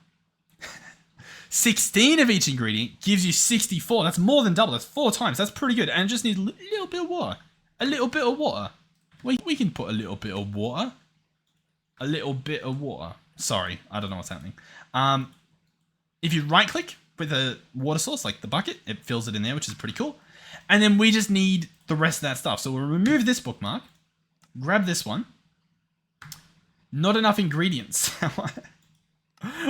S1: 16 of each ingredient gives you 64. That's more than double. That's 4 times. That's pretty good. And just need a little bit of water. A little bit of water. We can put a little bit of water. A little bit of water. Sorry, I don't know what's happening. If you right click with a water source, like the bucket, it fills it in there, which is pretty cool. And then we just need the rest of that stuff. So we'll remove this bookmark. Grab this one. Not enough ingredients.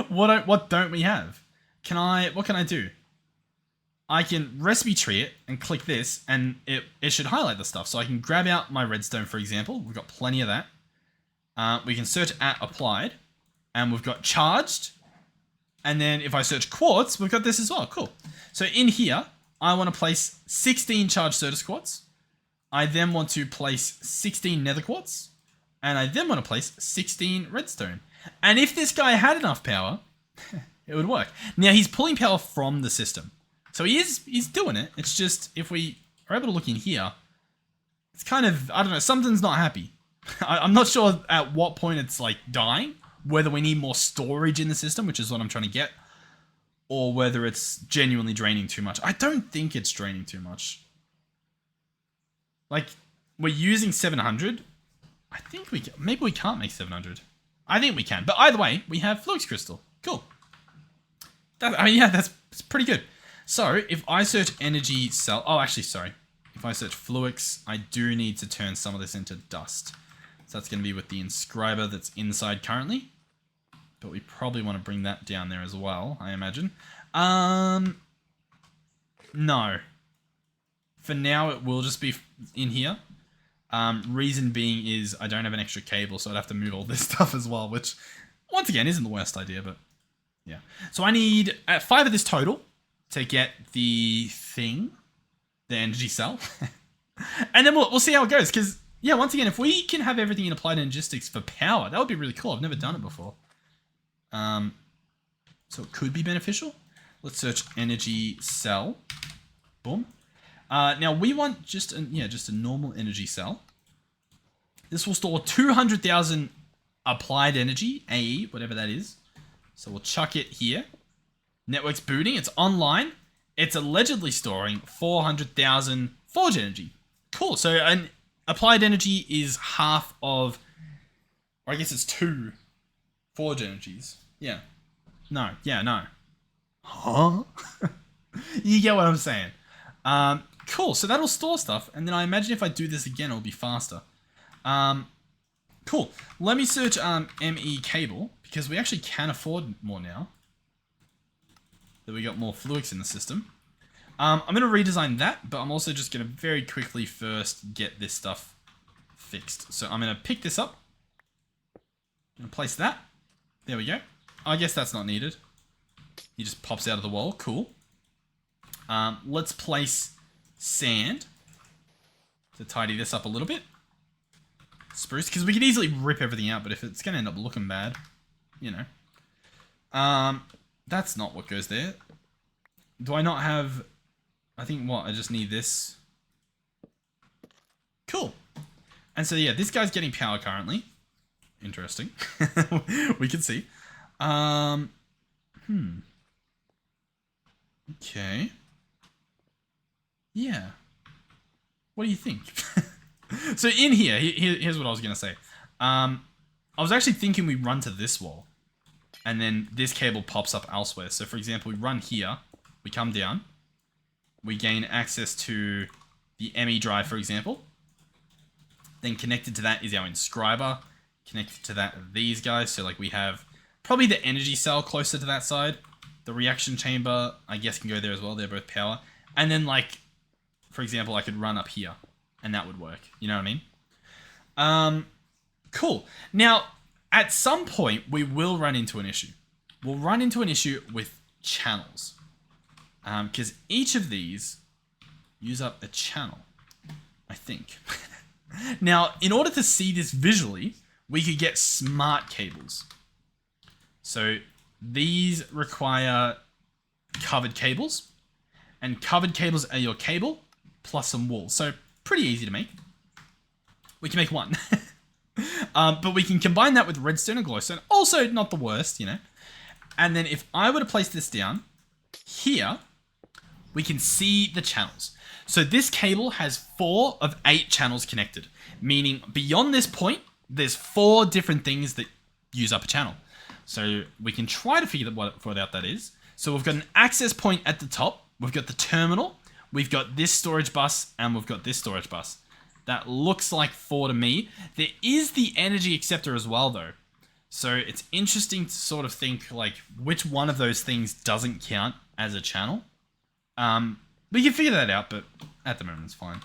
S1: What don't we have? What can I do? I can recipe tree it and click this, and it should highlight the stuff. So I can grab out my redstone, for example. We've got plenty of that. We can search at applied, and we've got charged. And then if I search quartz, we've got this as well. Cool. So in here, I want to place 16 charged Certus quartz. I then want to place 16 nether quartz. And I then want to place 16 redstone. And if this guy had enough power... it would work. Now, he's pulling power from the system. So he's doing it. It's just, if we are able to look in here, it's kind of, I don't know, something's not happy. I'm not sure at what point it's, like, dying. Whether we need more storage in the system, which is what I'm trying to get. Or whether it's genuinely draining too much. I don't think it's draining too much. Like, we're using 700. I think we can, maybe we can't make 700. I think we can. But either way, we have fluix crystal. Cool. Yeah, that's pretty good. So, if I search energy cell... Oh, actually, sorry. If I search fluix, I do need to turn some of this into dust. So that's going to be with the inscriber that's inside currently. But we probably want to bring that down there as well, I imagine. No. For now, it will just be in here. Reason being is I don't have an extra cable, so I'd have to move all this stuff as well, which, once again, isn't the worst idea, but... yeah. So I need 5 of this total to get the thing, the energy cell. And then we'll see how it goes. Because, yeah, once again, if we can have everything in applied energistics for power, that would be really cool. I've never done it before. So it could be beneficial. Let's search energy cell. Boom. Now we want just a normal energy cell. This will store 200,000 applied energy, AE, whatever that is. So we'll chuck it here. Network's booting. It's online. It's allegedly storing 400,000 forge energy. Cool. So an applied energy is half of, or I guess it's 2 forge energies. Yeah. No. Yeah, no. Huh? You get what I'm saying. Cool. So that'll store stuff. And then I imagine if I do this again, it'll be faster. Cool. Let me search ME cable, because we actually can afford more now that we got more fluix in the system. I'm going to redesign that, but I'm also just going to very quickly first get this stuff fixed. So I'm going to pick this up. I'm going to place that. There we go. I guess that's not needed. He just pops out of the wall. Cool. Let's place sand to tidy this up a little bit. Spruce, because we could easily rip everything out, but if it's going to end up looking bad, you know. That's not what goes there. Do I not have... I think, what? I just need this. Cool. And so, yeah, this guy's getting power currently. Interesting. We can see. Okay. Yeah. What do you think? So in here, here's what I was going to say. I was actually thinking we run to this wall. And then this cable pops up elsewhere. So for example, we run here. We come down. We gain access to the ME drive, for example. Then connected to that is our inscriber. Connected to that are these guys. So like we have probably the energy cell closer to that side. The reaction chamber, I guess, can go there as well. They're both power. And then like, for example, I could run up here. And that would work. You know what I mean? Cool. Now, At some point, we will run into an issue. We'll run into an issue with channels. Because each of these use up a channel, I think. Now, in order to see this visually, we could get smart cables. So these require covered cables. And covered cables are your cable plus some wool. So pretty easy to make. We can make one. But we can combine that with redstone and glowstone. Also not the worst, you know. And then if I were to place this down here, we can see the channels. So this cable has 4 of 8 channels connected, meaning beyond this point, there's 4 different things that use up a channel. So we can try to figure what out that is. So we've got an access point at the top. We've got the terminal. We've got this storage bus and we've got this storage bus. That looks like 4 to me. There is the energy acceptor as well though. So it's interesting to sort of think like which one of those things doesn't count as a channel. We can figure that out, but at the moment it's fine.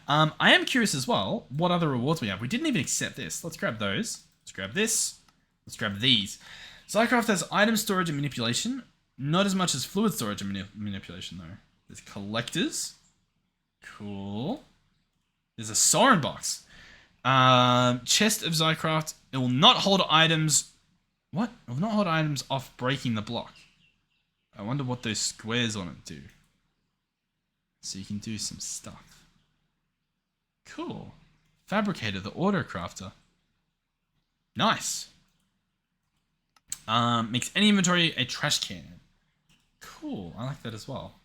S1: I am curious as well what other rewards we have. We didn't even accept this. Let's grab those. Let's grab this. Let's grab these. Zycraft has item storage and manipulation. Not as much as fluid storage and manipulation though. There's collectors. Cool. There's a Soren box. Chest of Zycraft. It will not hold items. What? It will not hold items off breaking the block. I wonder what those squares on it do. So you can do some stuff. Cool. Fabricator, the auto crafter. Nice. Makes any inventory a trash can. Cool. I like that as well.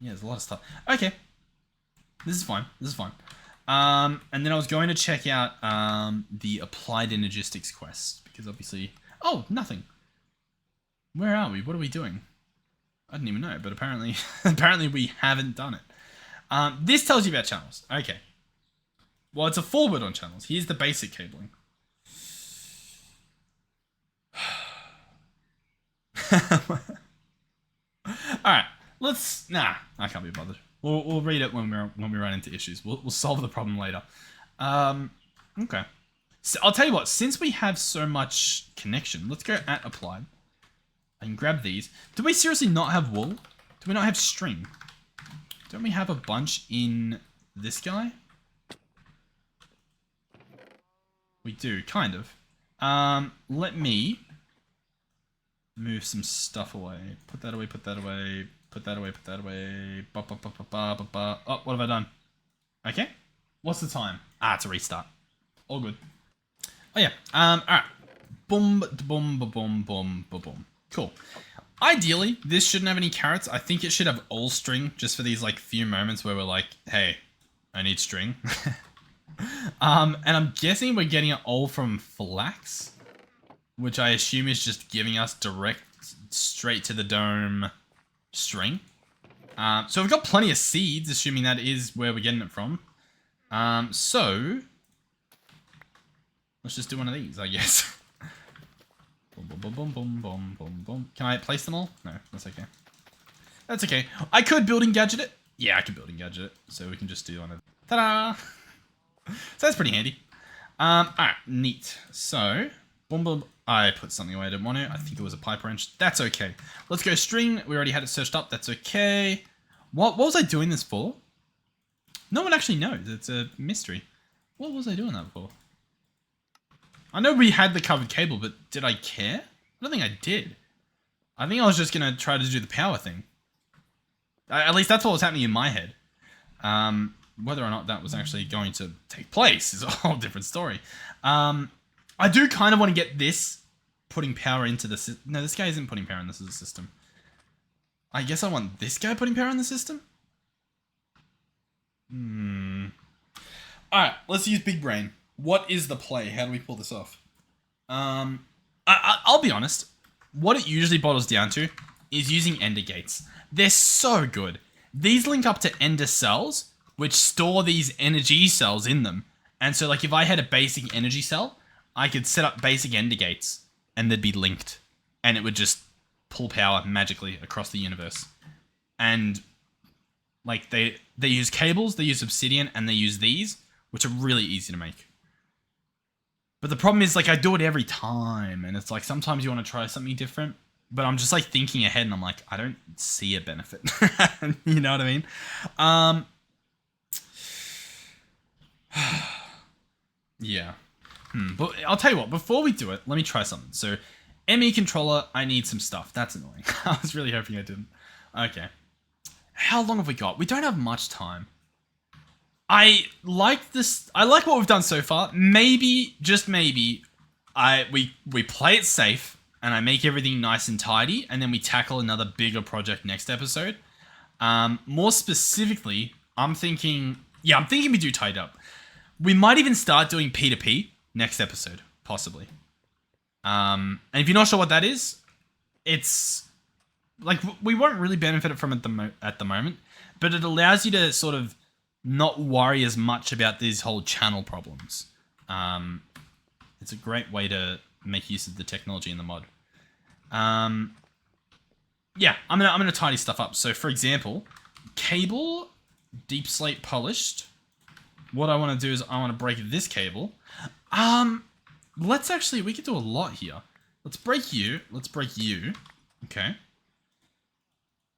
S1: Yeah, there's a lot of stuff. Okay. This is fine. This is fine. And then I was going to check out the Applied Energistics quest. Because obviously... Oh, nothing. Where are we? What are we doing? I didn't even know, but apparently apparently we haven't done it. This tells you about channels. Okay. Well, it's a forward on channels. Here's the basic cabling. Alright, let's... Nah, I can't be bothered. We'll read it when we run into issues. We'll solve the problem later. Okay. So I'll tell you what, since we have so much connection, let's go at applied. I can grab these. Do we seriously not have wool? Do we not have string? Don't we have a bunch in this guy? We do, kind of. Let me move some stuff away. Put that away, put that away, put that away, put that away. Ba, ba, ba, ba, ba, ba, ba. Oh, what have I done? Okay. What's the time? Ah, it's a restart. All good. Oh yeah. Alright. Boom, boom, boom, boom, boom, boom. Cool. Ideally, this shouldn't have any carrots. I think it should have all string just for these like few moments where we're like, hey, I need string. And I'm guessing we're getting it all from flax, which I assume is just giving us direct, straight to the dome string. So we've got plenty of seeds, assuming that is where we're getting it from. So let's just do one of these, I guess. Boom, boom, boom, boom, boom, boom, boom. Can I place them all? No, that's okay. That's okay. I could building gadget it. Yeah, I could building gadget it. So we can just do one of... Ta-da! So that's pretty handy. Alright, neat. So, boom, boom. I put something away I didn't want to. I think it was a pipe wrench. That's okay. Let's go string. We already had it searched up. That's okay. What was I doing this for? No one actually knows. It's a mystery. What was I doing that for? I know we had the covered cable, but did I care? I don't think I did. I think I was just going to try to do the power thing. At least that's what was happening in my head. Whether or not that was actually going to take place is a whole different story. I do kind of want to get this putting power into the system. No, this guy isn't putting power in this system. I guess I want this guy putting power in the system? Alright, let's use big brain. What is the play? How do we pull this off? I'll be honest. What it usually boils down to is using ender gates. They're so good. These link up to ender cells, which store these energy cells in them. And so like if I had a basic energy cell, I could set up basic ender gates and they'd be linked. And it would just pull power magically across the universe. And like they use cables, they use obsidian, and they use these, which are really easy to make. But the problem is, like, I do it every time, and it's like sometimes you want to try something different, but I'm just like thinking ahead, and I'm like, I don't see a benefit. You know what I mean? Yeah. But I'll tell you what, before we do it, let me try something. So, ME controller, I need some stuff. That's annoying. I was really hoping I didn't. Okay. How long have we got? We don't have much time. I like this. I like what we've done so far. Maybe, just maybe, we play it safe and I make everything nice and tidy, and then we tackle another bigger project next episode. More specifically, I'm thinking we do tidy up. We might even start doing P2P next episode, possibly. And if you're not sure what that is, it's like we won't really benefit from it at the moment, but it allows you to sort of not worry as much about these whole channel problems. It's a great way to make use of the technology in the mod. Yeah, I'm gonna tidy stuff up. So, for example, cable, deep slate polished. What I want to do is I want to break this cable. We could do a lot here. Let's break you. Let's break you. Okay.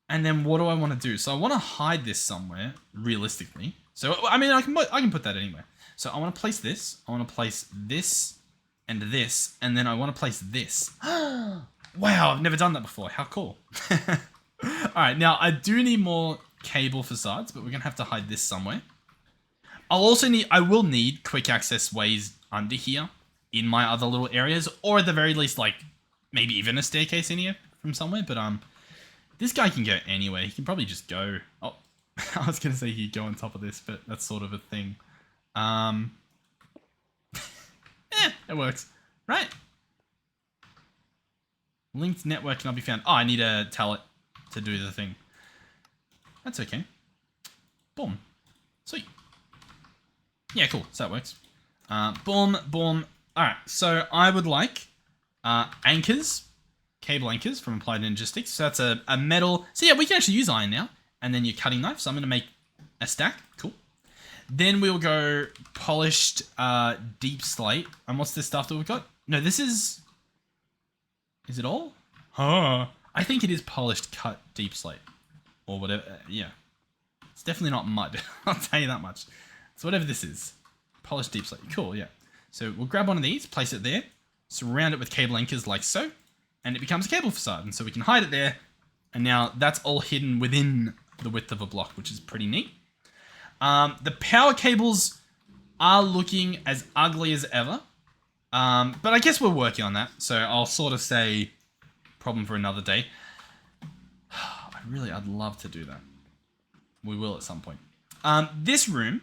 S1: And then what do I want to do? So I want to hide this somewhere, realistically. So, I mean, I can put that anywhere. So I want to place this. I want to place this and this. And then I want to place this. Wow, I've never done that before. How cool. All right, now I do need more cable facades, but we're going to have to hide this somewhere. I will need quick access ways under here in my other little areas, or at the very least, like, maybe even a staircase in here from somewhere, but, this guy can go anywhere. He can probably just go, oh, I was going to say he'd go on top of this, but that's sort of a thing. It works, right? Linked network cannot be found. Oh, I need to tell it to do the thing. That's okay. Boom. Sweet. Yeah, cool. So that works. Boom, boom. All right. So I would like anchors, cable anchors from Applied Energistics. So that's a metal. So yeah, we can actually use iron now. And then your cutting knife. So I'm going to make a stack. Cool. Then we'll go polished deep slate. And what's this stuff that we've got? No, this is... Is it all? Huh. I think it is polished cut deep slate. Or whatever. Yeah. It's definitely not mud. I'll tell you that much. So whatever this is. Polished deep slate. Cool, yeah. So we'll grab one of these, place it there, surround it with cable anchors like so, and it becomes a cable facade. And so we can hide it there. And now that's all hidden within the width of a block, which is pretty neat. The power cables are looking as ugly as ever. But I guess we're working on that. So I'll sort of say problem for another day. I'd love to do that. We will at some point. This room,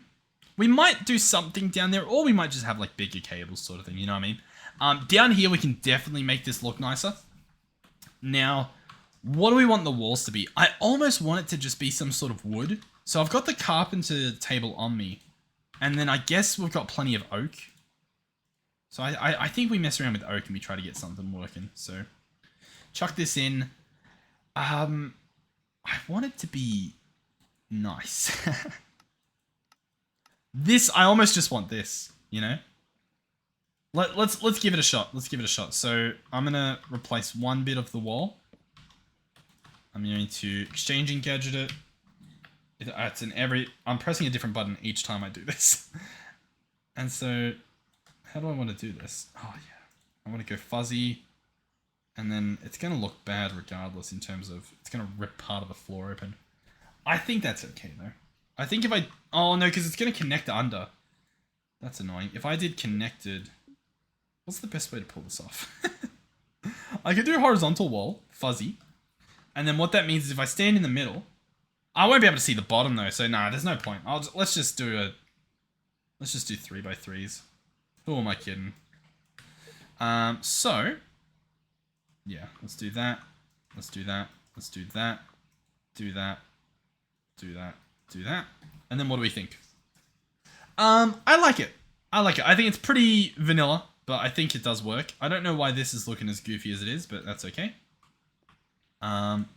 S1: we might do something down there, or we might just have like bigger cables sort of thing, you know what I mean? Down here, we can definitely make this look nicer. Now, what do we want the walls to be? I almost want it to just be some sort of wood. So I've got the carpenter table on me, and then I guess we've got plenty of oak. So I think we mess around with oak and we try to get something working. So chuck this in. I want it to be nice. I almost just want this, you know? Let's give it a shot. Let's give it a shot. So I'm gonna replace one bit of the wall. I'm going to exchanging gadget it. I'm pressing a different button each time I do this. And so, how do I want to do this? Oh yeah, I want to go fuzzy, and then it's going to look bad regardless in terms of, it's going to rip part of the floor open. I think that's okay though. I think if oh no, because it's going to connect under. That's annoying. If I did connected, what's the best way to pull this off? I could do a horizontal wall, fuzzy, and then what that means is if I stand in the middle, I won't be able to see the bottom though, so nah, there's no point. Let's just do 3x3s. Who am I kidding? So, yeah, let's do that. Let's do that. Let's do that. Do that. Do that. Do that. And then what do we think? I like it. I like it. I think it's pretty vanilla, but I think it does work. I don't know why this is looking as goofy as it is, but that's okay.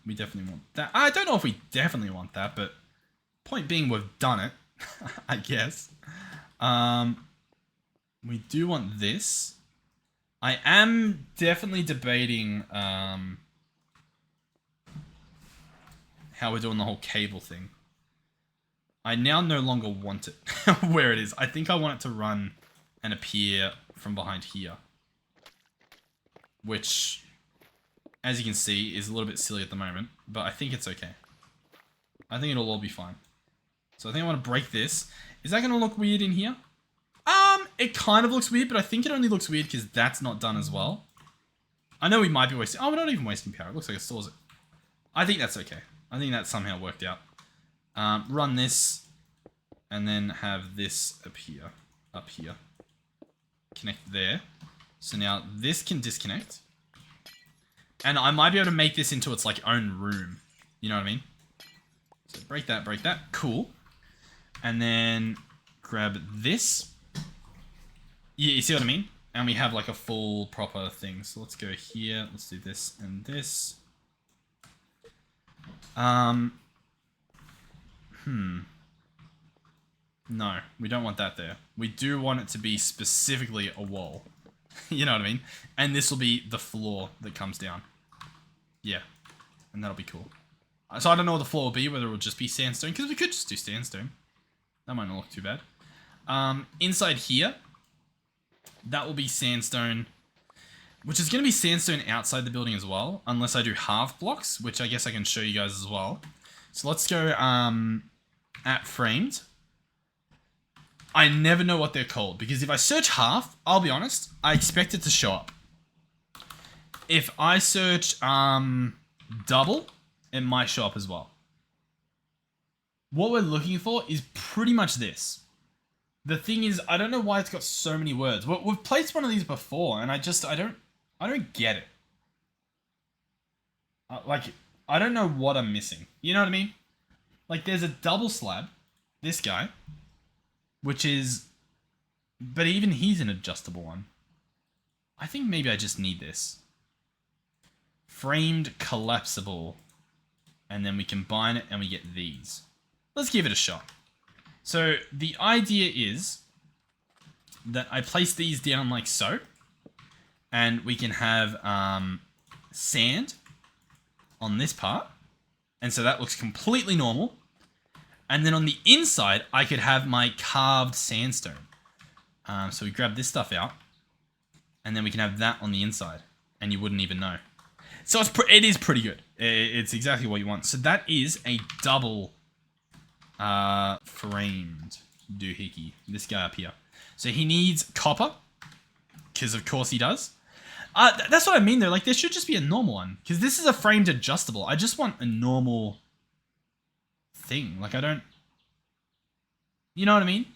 S1: We definitely want that. I don't know if we definitely want that, but point being, we've done it, I guess. We do want this. I am definitely debating how we're doing the whole cable thing. I now no longer want it where it is. I think I want it to run and appear from behind here. Which, as you can see, is a little bit silly at the moment. But I think it's okay. I think it'll all be fine. So I think I want to break this. Is that going to look weird in here? It kind of looks weird, but I think it only looks weird because that's not done as well. I know we might be wasting... Oh, we're not even wasting power. It looks like it stores it. I think that's okay. I think that somehow worked out. Run this, and then have this appear up here. Connect there. So now this can disconnect. And I might be able to make this into its like own room. You know what I mean? So break that. Cool. And then grab this. Yeah, you see what I mean? And we have like a full proper thing. So let's go here. Let's do this and this. No, we don't want that there. We do want it to be specifically a wall. You know what I mean? And this will be the floor that comes down. Yeah. And that'll be cool. So I don't know what the floor will be, whether it will just be sandstone, because we could just do sandstone. That might not look too bad. Inside here, that will be sandstone, which is going to be sandstone outside the building as well, unless I do half blocks, which I guess I can show you guys as well. So let's go at framed. I never know what they're called, because if I search half, I'll be honest, I expect it to show up. If I search double, it might show up as well. What we're looking for is pretty much this. The thing is, I don't know why it's got so many words. We've placed one of these before, and I don't get it. Like, I don't know what I'm missing. You know what I mean? Like, there's a double slab, this guy, which is, but even he's an adjustable one. I think maybe I just need this. Framed collapsible, and then we combine it and we get these. Let's give it a shot. So the idea is that I place these down like so, and we can have sand on this part, and so that looks completely normal. And then on the inside, I could have my carved sandstone. So we grab this stuff out, and then we can have that on the inside, and you wouldn't even know. So it is pretty good. It's exactly what you want. So that is a double framed doohickey. This guy up here. So he needs copper, because of course he does. That's what I mean though. Like, there should just be a normal one, because this is a framed adjustable. I just want a normal thing. Like, I don't... You know what I mean?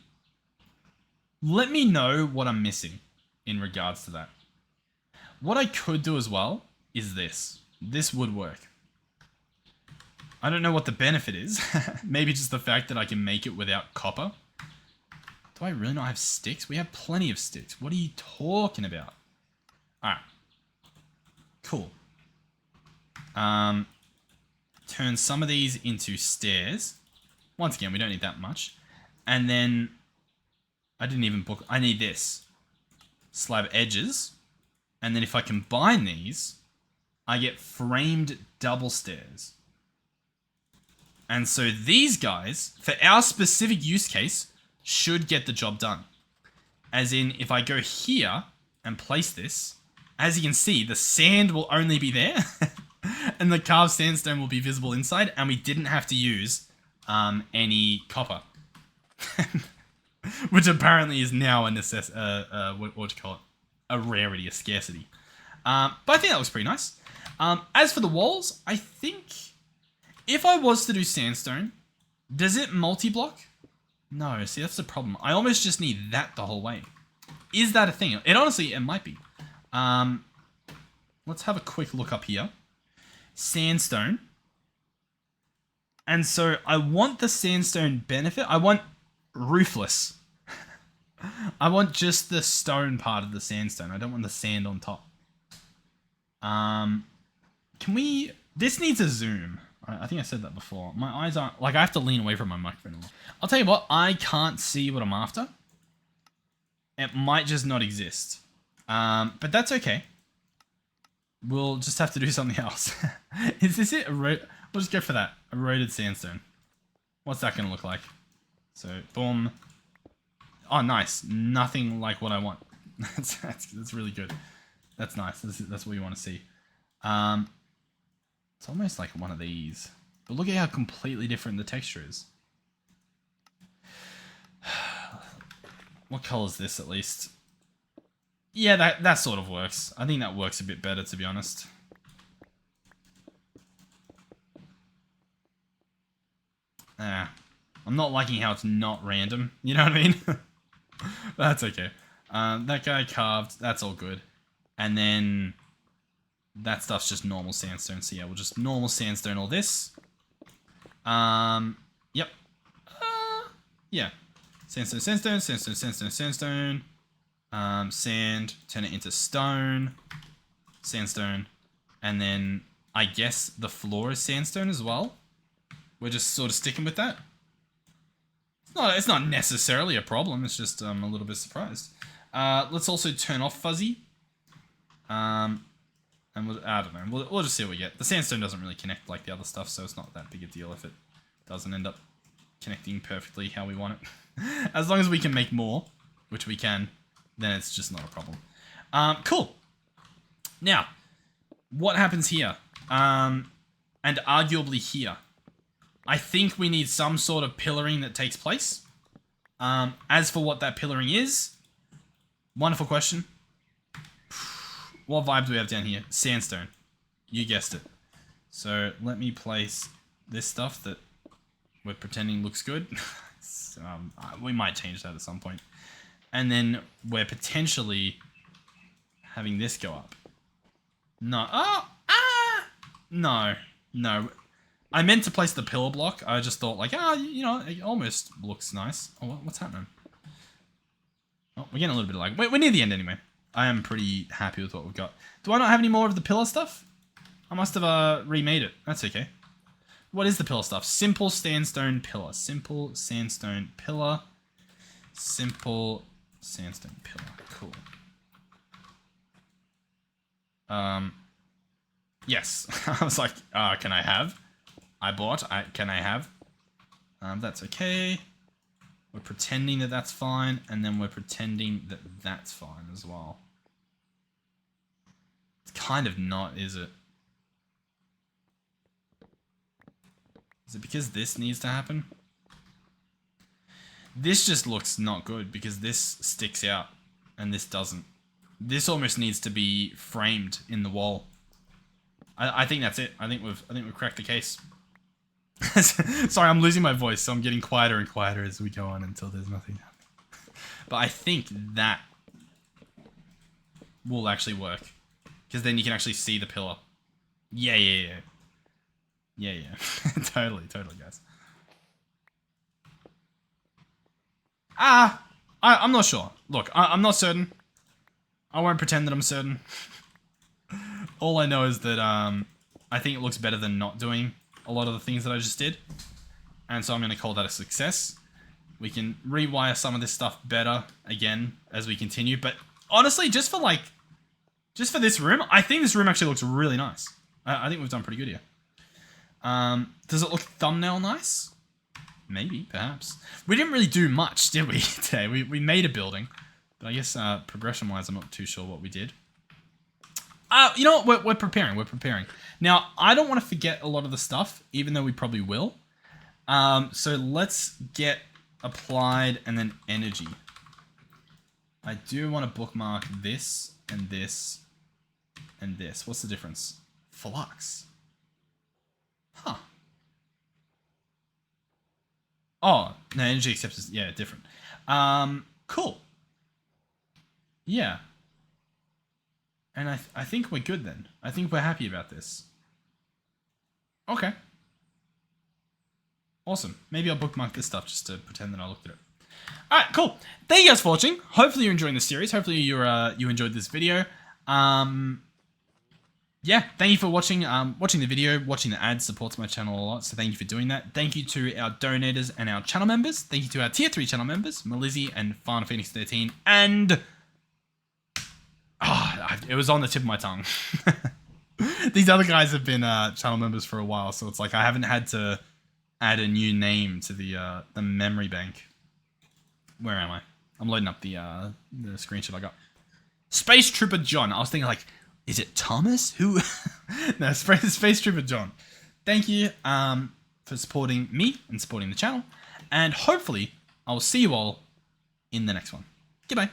S1: Let me know what I'm missing in regards to that. What I could do as well is this. This would work. I don't know what the benefit is. Maybe just the fact that I can make it without copper. Do I really not have sticks? We have plenty of sticks. What are you talking about? Alright. Cool. Turn some of these into stairs. Once again, we don't need that much. And then, I didn't even book... I need this. Slab edges. And then if I combine these, I get framed double stairs. And so these guys, for our specific use case, should get the job done. As in, if I go here and place this, as you can see, the sand will only be there. And the carved sandstone will be visible inside. And we didn't have to use any copper. Which apparently is now a what do you call it? A rarity, a scarcity. But I think that looks pretty nice. As for the walls, I think if I was to do sandstone, does it multi-block? No, see, that's the problem. I almost just need that the whole way. Is that a thing? It honestly, it might be. Let's have a quick look up here. Sandstone. And so I want the sandstone benefit. I want roofless. I want just the stone part of the sandstone. I don't want the sand on top. Can we... This needs a zoom. I think I said that before. My eyes aren't... Like, I have to lean away from my microphone. I'll tell you what. I can't see what I'm after. It might just not exist. But that's okay. We'll just have to do something else. Is this it? We'll just go for that. Eroded sandstone. What's that going to look like? So, boom. Oh, nice. Nothing like what I want. That's really good. That's nice. That's what you want to see. It's almost like one of these. But look at how completely different the texture is. What color is this, at least? Yeah, that sort of works. I think that works a bit better, to be honest. I'm not liking how it's not random. You know what I mean? That's okay. That guy carved. That's all good. And then that stuff's just normal sandstone. So yeah, we'll just normal sandstone all this. Yep. Yeah. Sandstone, sandstone, sandstone, sandstone, sandstone. Sand, turn it into stone, sandstone, and then I guess the floor is sandstone as well. We're just sort of sticking with that. It's not necessarily a problem. It's just I'm a little bit surprised. Let's also turn off fuzzy. And I don't know. We'll just see what we get. The sandstone doesn't really connect like the other stuff, so it's not that big a deal if it doesn't end up connecting perfectly how we want it. As long as we can make more, which we can, then it's just not a problem. Cool. Now, what happens here? And arguably here. I think we need some sort of pillaring that takes place. As for what that pillaring is, wonderful question. What vibe do we have down here? Sandstone. You guessed it. So let me place this stuff that we're pretending looks good. We might change that at some point. And then we're potentially having this go up. No. Oh! Ah! No. No. I meant to place the pillar block. I just thought like, you know, it almost looks nice. Oh, what's happening? Oh, we're getting a little bit of lag. We're near the end anyway. I am pretty happy with what we've got. Do I not have any more of the pillar stuff? I must have remade it. That's okay. What is the pillar stuff? Simple sandstone pillar. Simple sandstone pillar. Simple sandstone pillar. Cool. Yes. I was like, can I have? I bought. Can I have? That's okay. We're pretending that that's fine, and then we're pretending that that's fine as well. It's kind of not, is it? Is it because this needs to happen? This just looks not good because this sticks out and this doesn't. This almost needs to be framed in the wall. I think that's it. I think we've cracked the case. Sorry, I'm losing my voice, so I'm getting quieter and quieter as we go on until there's nothing happening. But I think that will actually work. Because then you can actually see the pillar. Yeah. Totally, guys. I'm not sure. Look, I'm not certain. I won't pretend that I'm certain. All I know is that I think it looks better than not doing a lot of the things that I just did. And so I'm going to call that a success. We can rewire some of this stuff better again as we continue. But honestly, just for this room, I think this room actually looks really nice. I think we've done pretty good here. Does it look thumbnail nice? Maybe, perhaps. We didn't really do much, did we, today? We made a building. But I guess progression-wise, I'm not too sure what we did. You know what? We're preparing. Now, I don't want to forget a lot of the stuff, even though we probably will. So let's get applied and then energy. I do want to bookmark this and this and this. What's the difference? Flux. Huh. Oh, no, energy acceptance. Yeah, different. Cool. Yeah. And I think we're good then. I think we're happy about this. Okay. Awesome. Maybe I'll bookmark this stuff just to pretend that I looked at it. Alright, cool. Thank you guys for watching. Hopefully you're enjoying the series. Hopefully you enjoyed this video. Yeah, thank you for watching the video. Watching the ads supports my channel a lot, so thank you for doing that. Thank you to our donators and our channel members. Thank you to our tier 3 channel members, Melizzy and Final Phoenix 13, and... It was on the tip of my tongue. These other guys have been channel members for a while, so it's like I haven't had to add a new name to the memory bank. Where am I? I'm loading up the screenshot I got. Space Trooper John. I was thinking like, is it Thomas? Who? No, Space Trooper John. Thank you for supporting me and supporting the channel. And hopefully, I will see you all in the next one. Goodbye.